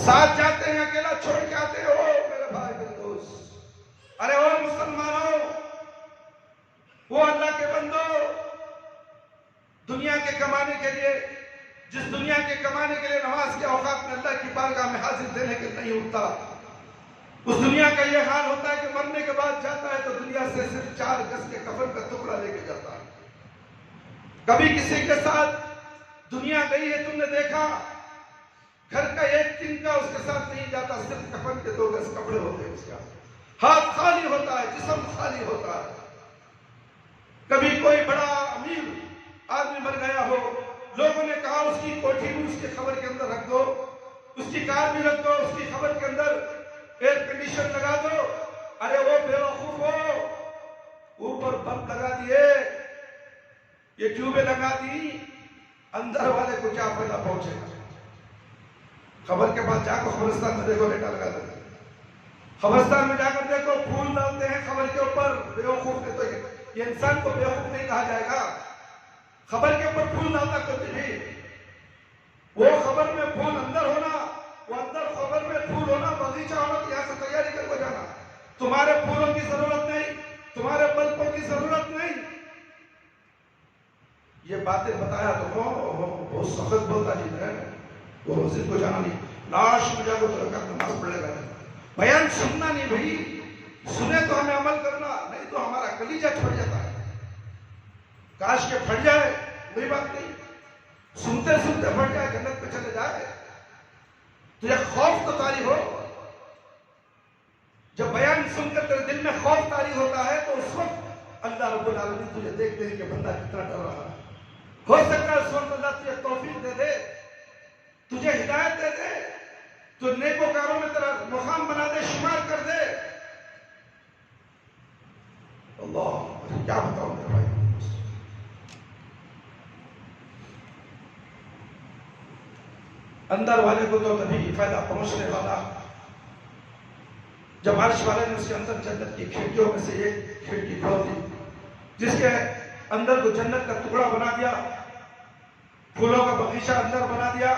ساتھ جاتے ہیں، اکیلا چھوڑ کے آتے ہیں. او میرے بھائی میرے دوست، ارے او مسلمانوں، وہ اللہ کے بندو، دنیا کے کمانے کے لیے، جس دنیا کے کمانے کے لیے نماز کے اوقات میں اللہ کی بارگاہ میں حاضر دینے کے نہیں اٹھتا، اس دنیا کا یہ حال ہوتا ہے کہ مرنے کے بعد جاتا ہے تو دنیا سے صرف 4 گز کے کفن کا ٹکڑا لے کے جاتا ہے. کبھی کسی کے ساتھ دنیا گئی ہے، تم نے دیکھا گھر کا ایک دن کا اس کے ساتھ نہیں جاتا، صرف کفن کے 2 گز کپڑے ہوتے ہیں، اس کا ہاتھ خالی ہوتا ہے، جسم خالی ہوتا ہے. کبھی کوئی بڑا امیر آدمی مر گیا ہو، لوگوں نے کہا اس کی کوٹھی بھی اس کی خبر کے اندر رکھ دو، اس کی کار بھی رکھ دو، اس کی خبر کے اندر ایئر کنڈیشن لگا دو. ارے وہ بے وقوف ہو، اوپر بلب لگا دیے، یہ ٹیوبیں لگا دی، اندر والے کو کیا فائدہ پہنچے گا؟ خبر کے پاس جا کر قبرستان میں دیکھو، لیٹا لگا دیتے ہیں، قبرستان میں جا کر دیکھو پھول ڈالتے ہیں خبر کے اوپر. بے وقوف نے تو یہ انسان کو بے وقوف نہیں کہا جائے گا. خبر کے اوپر پھول ڈالتا کرتے بھی، وہ خبر میں پھول اندر ہونا، وہ اندر خبر میں پھول ہونا، باغیچہ ہونا، تو یہاں سے تیاری کر کے جانا. تمہارے پھولوں کی ضرورت نہیں، تمہارے بلبوں کی ضرورت نہیں. یہ باتیں بتایا تو بہت سخت بولتا جی ہے، وہ مسجد کو جانا نہیں، لاش میں جا کو رکعت نماز پڑھے گا. بیان سننا نہیں بھائی، سنے تو ہمیں عمل کرنا، نہیں تو ہمارا کلیجہ پھٹ جاتا ہے. کاش کے پھٹ جائے، کوئی بات نہیں، سنتے سنتے پھٹ جائے، جنت پہ چلے جائے. تو یہ خوف تو طاری ہو. جب بیان سن کر تیرے دل میں خوف طاری ہوتا ہے تو اس وقت اللہ رب العالمین تجھے دیکھتے ہیں کہ بندہ کتنا ڈر رہا ہے. ہو سکتا ہے اس وقت اللہ تجھے توفیق دے دے، تجھے ہدایت دے دے، تو نیکوکاروں میں تیرا مقام بنا دے، شمار کر دے. اللہ کیا بتاؤں میرے بھائی، اندر والے کو تو کبھی فائدہ پہنچنے والا. جب عرش والے نے اس کے اندر جنت کی کھڑکیوں میں سے ایک کھڑکی کھول دی، جس کے اندر کو جنت کا ٹکڑا بنا دیا، پھولوں کا باغیچہ اندر بنا دیا.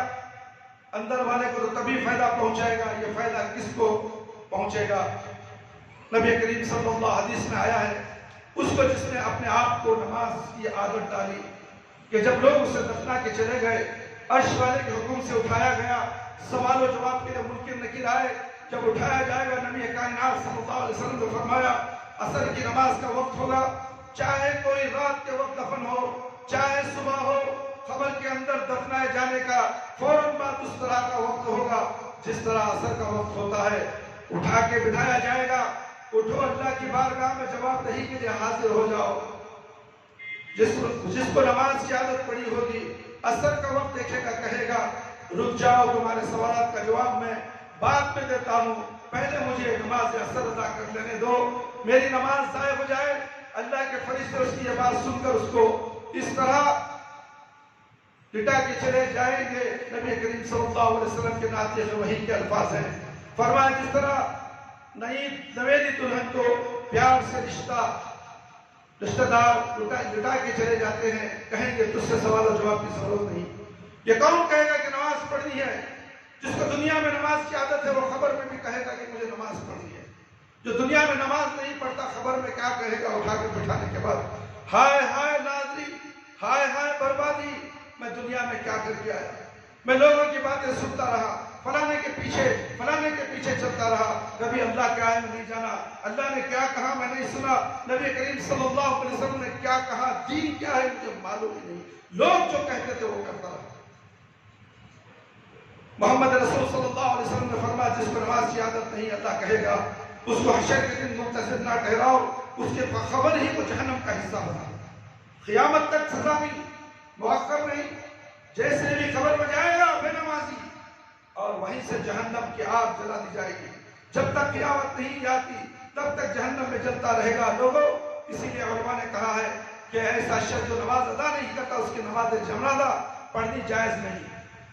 اندر والے کو تو تبھی فائدہ پہنچائے گا. یہ فائدہ کس کو پہنچے گا؟ نبی کریم صلی اللہ علیہ حدیث میں آیا ہے، اس کو جس نے اپنے آپ کو نماز کی عادت ڈالی کہ جب لوگ اسے دفنا کے چلے گئے، عرش والے کے حکم سے اٹھایا گیا. سوال و جواب کے لیے منکر نکیر آئے. جب اٹھایا جائے گا نبی کائنات صلی اللہ علیہ وسلم نے فرمایا عصر کی نماز کا وقت ہوگا. چاہے کوئی رات کے وقت دفن ہو, چاہے صبح ہو, قبر کے اندر دفنائے جانے کا فوراً بعد اس طرح کا وقت ہوگا جس طرح عصر کا وقت ہوتا ہے. اٹھا کے بٹھایا جائے گا. اٹھو اللہ کی بارگاہ میں جواب دہی کے لیے حاضر ہو جاؤ. جس کو نماز کی عادت پڑی ہوگی عصر کا وقت دیکھے گا کہے گا رک جاؤ, تمہارے سوالات کا جواب میں بعد میں دیتا ہوں, پہلے مجھے نماز عصر ادا کر لینے دو, میری نماز ضائع ہو جائے. اللہ کے فرشتے اس کی یہ بات سن کر اس کو اس طرح لٹا کے چلے جائیں گے. نبی کریم صلی اللہ علیہ وسلم کے ناطق وحی کے الفاظ ہیں. فرمایا جس طرح نئی نویلی دلہن کو پیار سے رشتہ دار لٹا کے چلے جاتے ہیں, کہیں گے تجھ سے سوال و جواب کی ضرورت نہیں. یہ کون کہے گا کہ نماز پڑھنی ہے؟ جس کو دنیا میں نماز کی عادت ہے وہ خبر میں بھی کہے گا کہ مجھے نماز پڑھنی ہے. جو دنیا میں نماز نہیں پڑھتا خبر میں کیا کہے گا اٹھا کے بٹھانے کے بعد, ہائے ہائے ناظری, ہائے ہائے بربادی, میں دنیا میں کیا کر کے آیا. میں لوگوں کی باتیں سنتا رہا, فلانے کے پیچھے چلتا رہا, کبھی اللہ کے آئے میں نہیں جانا. اللہ نے کیا کہا میں نہیں سنا, نبی کریم صلی اللہ علیہ وسلم نے کیا کہا, دین کیا ہے مجھے معلوم ہی نہیں. لوگ جو کہتے تھے وہ کرتا رہا. محمد رسول صلی اللہ علیہ وسلم نے فرمایا جس کو نماز کی عادت نہیں اللہ کہے گا اس کو حشر کے دن منتظر نہ ٹھہراؤ, اس کے خبر ہی کو جہنم کا حصہ بنا. قیامت تک سزا نہیں, مؤخر نہیں. جیسے بھی خبر میں جائے گا بے نمازی اور وہیں سے جہنم کی آگ جلا دی جائے گی. جب تک قیامت نہیں آتی تب تک جہنم میں جلتا رہے گا. لوگوں, اسی لیے علماء نے کہا ہے کہ ایسا شخص جو نماز ادا نہیں کرتا اس کی نماز جنازہ پڑھنی جائز نہیں.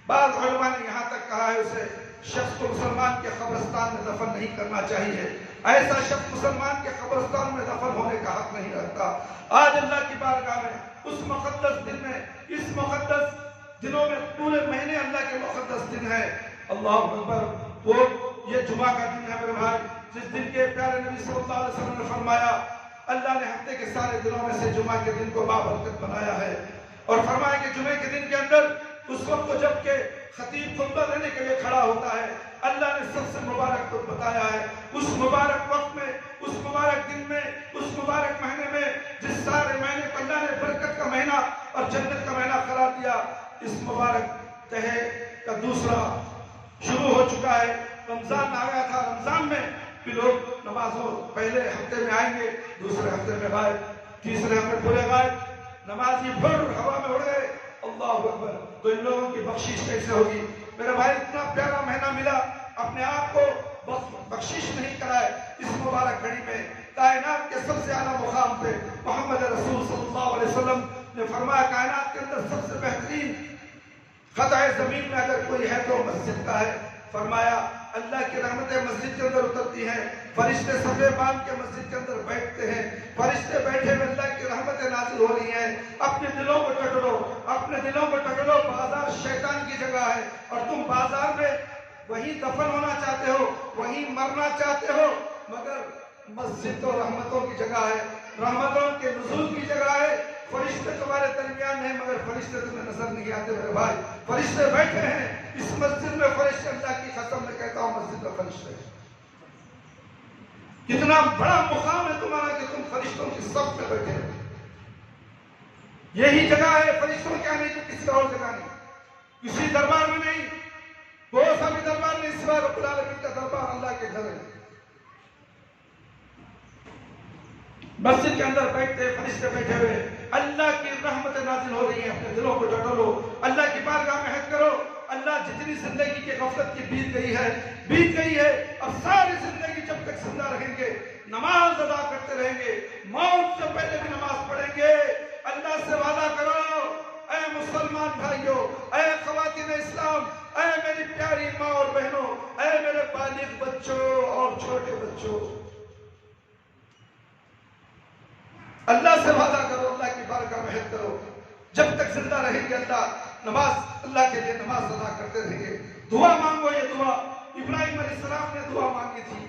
بعض علماء نے یہاں تک کہا ہے اسے شخص کو مسلمان کے قبرستان میں دفن نہیں کرنا چاہیے. ایسا شخص مسلمان کے قبرستان میں دفن ہونے کا حق نہیں رکھتا. آج اللہ کی بارگاہ میں اس مقدس دن میں, اس مقدس دنوں میں, پورے مہینے اللہ کے مقدس دن ہے. اللہ اکبر. وہ یہ جمعہ کا دن ہے میرے بھائی, جس دن کے پیارے نبی صلی اللہ علیہ وسلم نے فرمایا اللہ نے ہفتے کے سارے دنوں میں سے جمعہ کے دن کو بابرکت بنایا ہے. اور فرمایا کہ جمعے کے دن کے اندر اس وقت کو جب کہ خطیب خطبہ دینے کے لیے کھڑا ہوتا ہے اللہ نے سب سے مبارک وقت بتایا ہے. اس مبارک وقت میں, اس مبارک دن میں, اس مبارک مہینے میں, جس سارے مہینے کو اللہ نے برکت کا مہینہ اور جنت کا مہینہ قرار دیا, اس مبارک تہے کا دوسرا شروع ہو چکا ہے. رمضان آ گیا تھا. رمضان میں بھی لوگ نمازوں پہلے ہفتے میں آئیں گے, دوسرے ہفتے میں غائب, تیسرے ہفتے پورے غائب. نمازی بھر ہوا میں اڑ گئے. اللہ اکبر. تو ان لوگوں کی بخشش کیسے ہوگی میرے بھائی؟ اتنا پیارا مہینہ ملا, اپنے آپ کو بخشش نہیں کرائے. اس مبارک گھڑی میں کائنات کے سب سے اعلیٰ مقام پہ محمد رسول صلی اللہ علیہ وسلم نے فرمایا کائنات کے اندر سب سے بہترین خطۂ زمین میں اگر کوئی ہے تو مسجد کا ہے. فرمایا اللہ کی رحمتیں مسجد کے اندر اترتی ہیں, فرشتے صفے باندھ کے مسجد کے اندر بیٹھتے ہیں, فرشتے بیٹھے ہوئے اللہ کی رحمتیں نازل ہو رہی ہیں. اپنے دلوں کو ٹکرو, اپنے دلوں کو ٹکرو. بازار شیطان کی جگہ ہے اور تم بازار میں وہیں دفن ہونا چاہتے ہو, وہیں مرنا چاہتے ہو, مگر مسجد تو رحمتوں کی جگہ ہے, رحمتوں کے نزول کی جگہ ہے. فرشتے تمہارے درمیان ہیں مگر فرشتے تمہیں نظر نہیں آتے میرے بھائی. فرشتے بیٹھے ہیں اس مسجد میں. فرشتے, اللہ کی قسم میں کہتا ہوں مسجد میں فرشتے. کتنا بڑا مقام ہے تمہارا کہ تم فرشتوں کی صف میں بیٹھے ہو. یہی جگہ ہے فرشتوں کے آنے کی, کسی اور جگہ نہیں, کسی دربار میں نہیں. بہت سارے دربار میں اس بار رب العالمین کا دربار اللہ کے گھر ہے. مسجد کے اندر بیٹھتے فرشتے بیٹھے ہوئے, اللہ کی رحمتیں نازل ہو رہی ہیں. اپنے دلوں کو ٹٹولو, اللہ کی بارگاہ میں عہد کرو. اللہ جتنی زندگی کے غفلت کی بیت گئی ہے, اب ساری زندگی جب تک زندہ رہیں گے نماز ادا کرتے رہیں گے, موت سے پہلے بھی نماز پڑھیں گے. اللہ سے وعدہ کرو اے مسلمان بھائیوں, اے خواتین اسلام, اے میری پیاری ماں اور بہنوں, اے میرے بالغ بچوں اور چھوٹے بچوں, اللہ سے وعدہ کرو, اللہ کی بارگاہ میں عہد کرو. جب تک زندہ رہیں گے نماز اللہ کے لیے نماز ادا کرتے رہیں گے. دعا مانگو. یہ دعا ابراہیم علیہ السلام نے دعا مانگی تھی,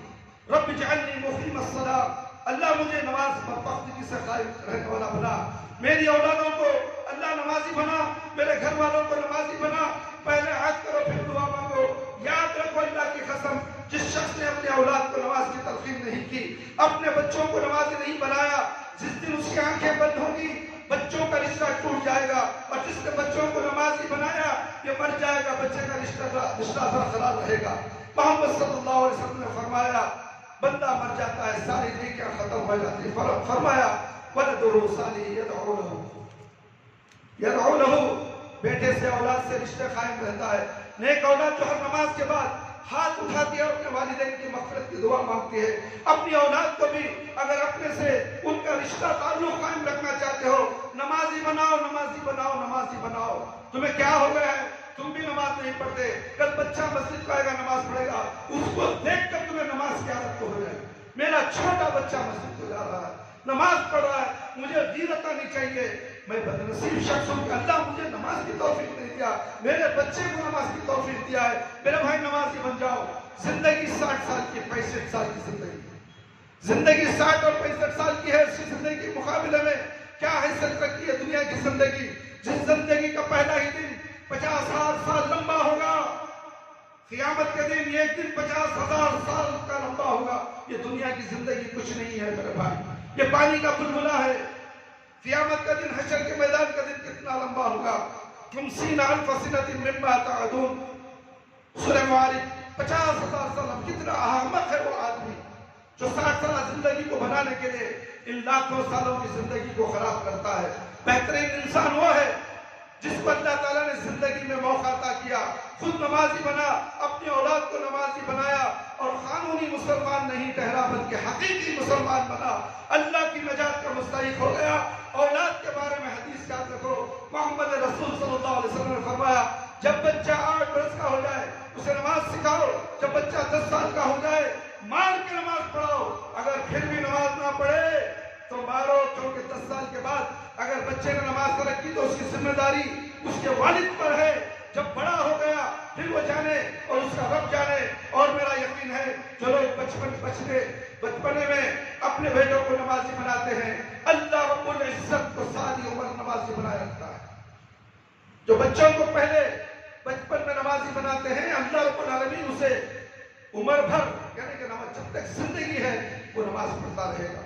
رب اجعلنی مقیم الصلاۃ, اللہ مجھے نماز پر پختگی سے قائم رہنے والا بنا. میری اولادوں کو اللہ نمازی بنا، میرے گھر والوں کو نمازی بنا۔ پہلے عہد کرو پھر دعا مانگو۔ یاد رکھو اللہ کی قسم، جس شخص نے اپنے اولاد کو نماز کی تلقین نہیں کی، اپنے بچوں کو نمازی نہیں بنایا، جس دن اس کی آنکھیں بند ہوں گی بچوں کا رشتہ ٹوٹ جائے گا، اور جس نے بچوں کو نمازی بنایا یہ مر جائے گا، بچے کا رشتہ برقرار رہے گا۔ محمد صلی اللہ علیہ وسلم نے فرمایا بندہ مر جاتا ہے ساری نیکیاں ختم ہو جاتی ہیں۔ فرمایا وَلَدُهُ صَالِحٌ يَدْعُو لَهُ، بیٹے سے اولاد سے رشتہ قائم رہتا ہے۔ نیک اولاد جو ہر نماز کے بعد ہاتھ اٹھاتی ہے اور اپنے والدین کی مغفرت کی دعا مانگتی ہے۔ اپنی اولاد کو بھی اگر اپنے سے ان کا رشتہ تعلق قائم رکھنا چاہتے ہو، نمازی بناؤ، نمازی بناؤ، نمازی بناؤ۔ تمہیں کیا ہو گیا ہے؟ تم بھی نماز نہیں پڑھتے، کل بچہ مسجد کو آئے گا نماز پڑھے گا، اس کو دیکھ کر تمہیں نماز کی عادت ہو جائے۔ میرا چھوٹا بچہ مسجد کو جا رہا ہے، نماز پڑھ رہا ہے، مجھے غیرت آنی چاہیے۔ میں بدنصیب شخص ہوں کہ اللہ مجھے نماز کی توفیق نہیں دیا، میرے بچے کو نماز کی توفیق دیا ہے۔ میرے بھائی نمازی بن جاؤ۔ زندگی 60 سال کی، 65 سال کی زندگی 60 اور 65 سال کی ہے، اسی زندگی کے مقابلے میں کیا حیثیت رکھتی ہے دنیا کی زندگی؟ جس زندگی کا پہلا ہی دن 50,000 سال لمبا ہوگا، قیامت کے دن ایک دن 50,000 سال کا لمبا ہوگا۔ یہ دنیا کی زندگی کچھ نہیں ہے میرے بھائی، یہ پانی کا بلبلہ ہے۔ قیامت کا دن، حشر کے میدان کا دن کتنا لمبا ہوگا؟ 50,000 سنۃ مما تعدون، سورہ معارج۔ 50,000 سال، کتنا احمق ہے وہ آدمی جو 60 سالہ زندگی کو بنانے کے لیے ان لاکھوں سالوں کی زندگی کو خراب کرتا ہے۔ بہترین انسان وہ ہے جس کو اللہ تعالیٰ نے زندگی میں موقع عطا کیا، خود نمازی بنا، اپنی اولاد کو نمازی بنایا، اور قانونی مسلمان نہیں ٹھہرا بلکہ حقیقی مسلمان بنا، اللہ کی نجات کا مستحق ہو گیا۔ اولاد کے بارے میں حدیث یاد رکھو، محمد رسول صلی اللہ علیہ وسلم نے فرمایا جب بچہ 8 برس کا ہو جائے اسے نماز سکھاؤ، جب بچہ 10 سال کا ہو جائے مار کے نماز پڑھاؤ، اگر پھر بھی نماز نہ پڑھے تو مارو، کیونکہ 10 سال کے بعد اگر بچے نے نماز نہ رکھی تو اس کی ذمہ داری اس کے والد پر ہے۔ جب بڑا ہو گیا پھر وہ جانے اور اس کا رب جانے۔ اور میرا یقین ہے جو لوگ بچپنے میں اپنے بیٹوں کو نمازی بناتے ہیں، اللہ رب العزت کو ساری عمر نمازی بنائے رکھتا ہے۔ جو بچوں کو پہلے بچپن میں نمازی بناتے ہیں، اللہ رب العالمین اسے عمر بھر، یعنی کہ جب تک زندگی ہے وہ نماز پڑھتا رہے گا،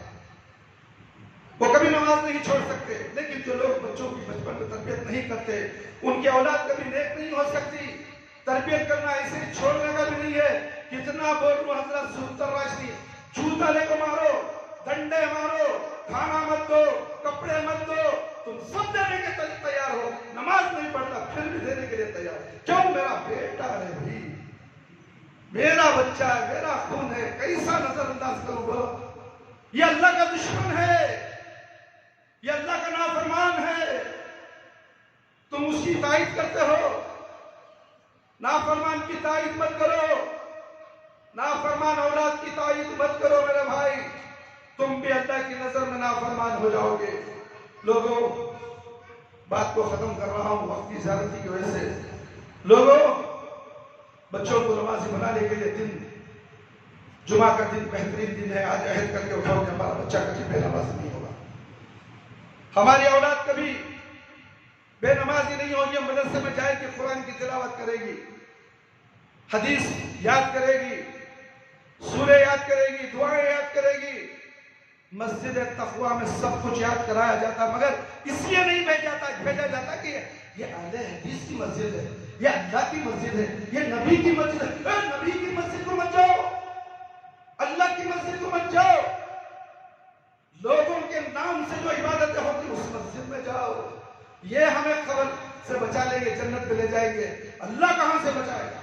وہ کبھی نماز نہیں چھوڑ سکتے۔ لیکن جو لوگ بچوں کی بچپن میں تربیت نہیں کرتے، ان کی اولاد کبھی نیک نہیں ہو سکتی۔ تربیت کرنا ایسے ہی چھوڑنے کا بھی نہیں ہے۔ کتنا بول رہا حضرت سلطان راشدی، جوتا لے کو مارو، ڈنڈے مارو، کھانا مت دو، کپڑے مت دو، تم سب دینے کے تیار ہو، نماز نہیں پڑھتا پھر بھی دینے کے لیے تیار۔ کیوں؟ میرا بیٹا ہے بھائی، میرا بچہ ہے، میرا خون ہے، کیسا نظر انداز کروں گا؟ یہ اللہ کا دشمن ہے، یہ اللہ کا نافرمان ہے، تم اس کی تائید کرتے ہو۔ نافرمان کی تائید مت کرو، نافرمان اولاد کی تائید مت کرو میرے بھائی، تم بھی اللہ کی نظر میں نافرمان ہو جاؤ گے۔ لوگوں، بات کو ختم کر رہا ہوں وقت کی زیادتی کی وجہ سے۔ لوگوں، بچوں کو نمازی بنانے کے لیے دن، جمعہ کا دن بہترین دن ہے۔ آج عہد کر کے اٹھاؤ کہ ہمارا بچہ کبھی بے نمازی نہیں ہوگا، ہماری اولاد کبھی بے نمازی نہیں ہوگی۔ مدرسے میں جائے گی، قرآن کی تلاوت کرے گی، حدیث یاد کرے گی، سورہ یاد کرے گی، دعائیں یاد کرے گی۔ مسجد تقویٰ میں سب کچھ یاد کرایا جاتا، مگر اس لیے نہیں بھیجا جاتا کہ یہ اہل حدیث کی مسجد ہے، یہ اللہ کی مسجد ہے، یہ نبی کی مسجد ہے۔ اے نبی کی مسجد کو مت جاؤ، اللہ کی مسجد کو مت جاؤ، لوگوں کے نام سے جو عبادتیں ہوتی اس مسجد میں جاؤ۔ یہ ہمیں خبر سے بچا لیں گے، جنت میں لے جائیں گے۔ اللہ کہاں سے بچائے گا؟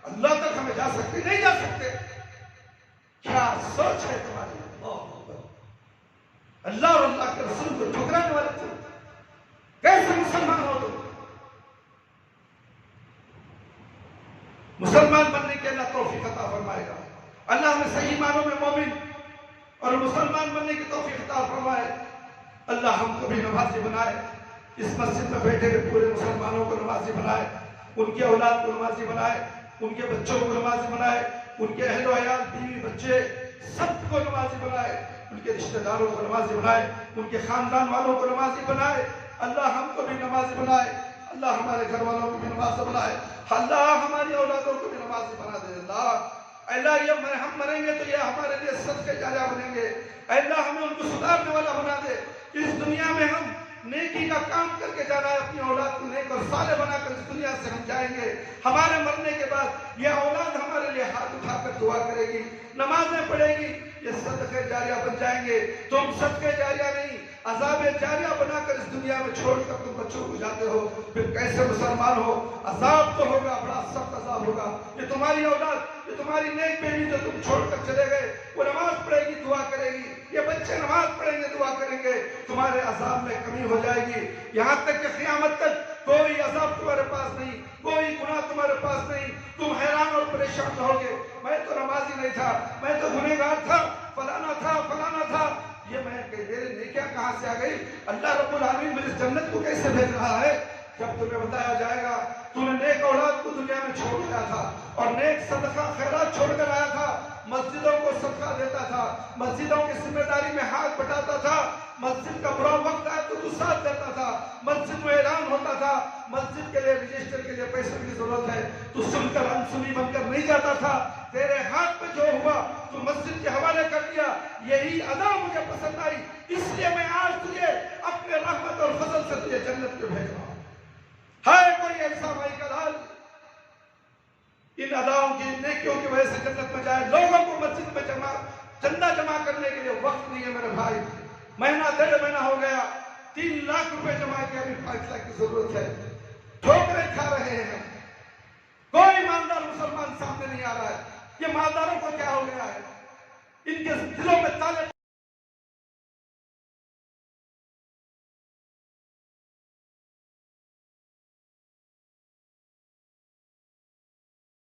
اللہ تک ہمیں جا سکتے نہیں جا سکتے۔ کیا سوچ ہے تمہاری؟ اللہ اور اللہ کے رسول کو ٹھکرانے والے تم کیسے مسلمان ہو؟ تم مسلمان بننے کے اللہ توفیق عطا فرمائے گا۔ اللہ ہمیں صحیح معنوں میں مومن اور مسلمان بننے کی توفیق عطا فرمائے۔ اللہ ہم کو بھی نمازی بنائے، اس مسجد میں بیٹھے ہوئے پورے مسلمانوں کو نمازی بنائے، ان کے اولاد کو نمازی بنائے، ان کے بچوں کو نمازی بنائے، ان کے اہل و عیال، بیوی بچے سب کو نمازی بنائے۔ ان کے رشتہ داروں کو نمازی بنائے، ان کے خاندان والوں کو نمازی بنائے۔ اللہ ہم کو بھی نمازی بنائے، اللہ ہمارے گھر والوں کو بھی نمازی بنائے، اللہ ہماری اولادوں کو بھی نمازی بنا دے۔ اللہ یہ ہم مریں گے تو یہ ہمارے لیے صدقہ جاریہ بنیں گے۔ اللہ ہمیں ان کو سدھارنے والا بنا دے کہ اس دنیا میں ہم نیکی کا کام کر کے جانا ہے، اپنی اولاد کو نیک اور صالح بنا کر اس دنیا سے ہم جائیں گے۔ ہمارے مرنے کے بعد یہ اولاد ہمارے لیے ہاتھ اٹھا کر دعا کرے گی، نمازیں پڑھے گی، یہ صدقہ جاریہ بن جائیں گے۔ تم صدقہ جاریہ نہیں، عذاب جاریہ بنا کر اس دنیا میں چھوڑ کر تم بچوں کو جاتے ہو، پھر کیسے مسلمان ہو؟ عذاب تو ہوگا، بڑا سخت عذاب ہوگا۔ یہ تمہاری اولاد، یہ تمہاری نیک بیوی جو تم چھوڑ کر چلے گئے، وہ نماز پڑھے گی، دعا کرے گی، یہ بچے نماز پڑھیں گے، دعا کریں گے، تمہارے عذاب میں کمی ہو جائے گی، یہاں تک کہ قیامت تک کوئی عذاب تمہارے پاس نہیں، کوئی گناہ تمہارے پاس نہیں۔ تم حیران اور پریشان رہوگے، میں تو نمازی نہیں تھا، میں تو گنہگار تھا، فلانا تھا، فلانا تھا، یہ میرے نیکیاں کہاں سے آ گئی؟ اللہ رب العالمین مجھے جنت کو کیسے بھیج رہا ہے؟ جب تمہیں بتایا جائے گا تو نے نیک اولاد کو دنیا میں چھوڑ دیا تھا اور نیک صدقہ خیرات چھوڑ کر آیا تھا، مسجدوں کو صدقہ دیتا تھا، مسجدوں کی ذمہ داری میں ہاتھ بٹاتا تھا، مسجد کا برا وقت آئے تو ساتھ دیتا تھا، مسجد میں اعلان ہوتا تھا مسجد کے لیے رجسٹر کے لیے پیسوں کی ضرورت ہے، تو سن کر انسنی بن کر نہیں جاتا تھا، تیرے ہاتھ میں جو ہوا تو مسجد کے حوالے کر دیا، یہی ادا مجھے پسند آئی، اس لیے میں آج تجھے اپنے رحمت اور فضل سے تجھے جنت میں بھیج رہا ہوں۔ ہے کوئی ایسا بھائی کا لال ان اداؤں کی نیکیوں کی وجہ سے جنت میں جائے؟ لوگوں کو مسجد میں چندہ جمع کرنے کے لیے وقت نہیں ہے میرے بھائی، مہینہ 1.5 مہینہ ہو گیا، 3 لاکھ روپے جمع کیا، ابھی 5 لاکھ کی ضرورت ہے، ٹھوکریں کھا رہے ہیں، کوئی ایماندار مسلمان سامنے نہیں آ رہا ہے۔ یہ مالداروں کو کیا ہو گیا ہے؟ ان کے دلوں میں تالے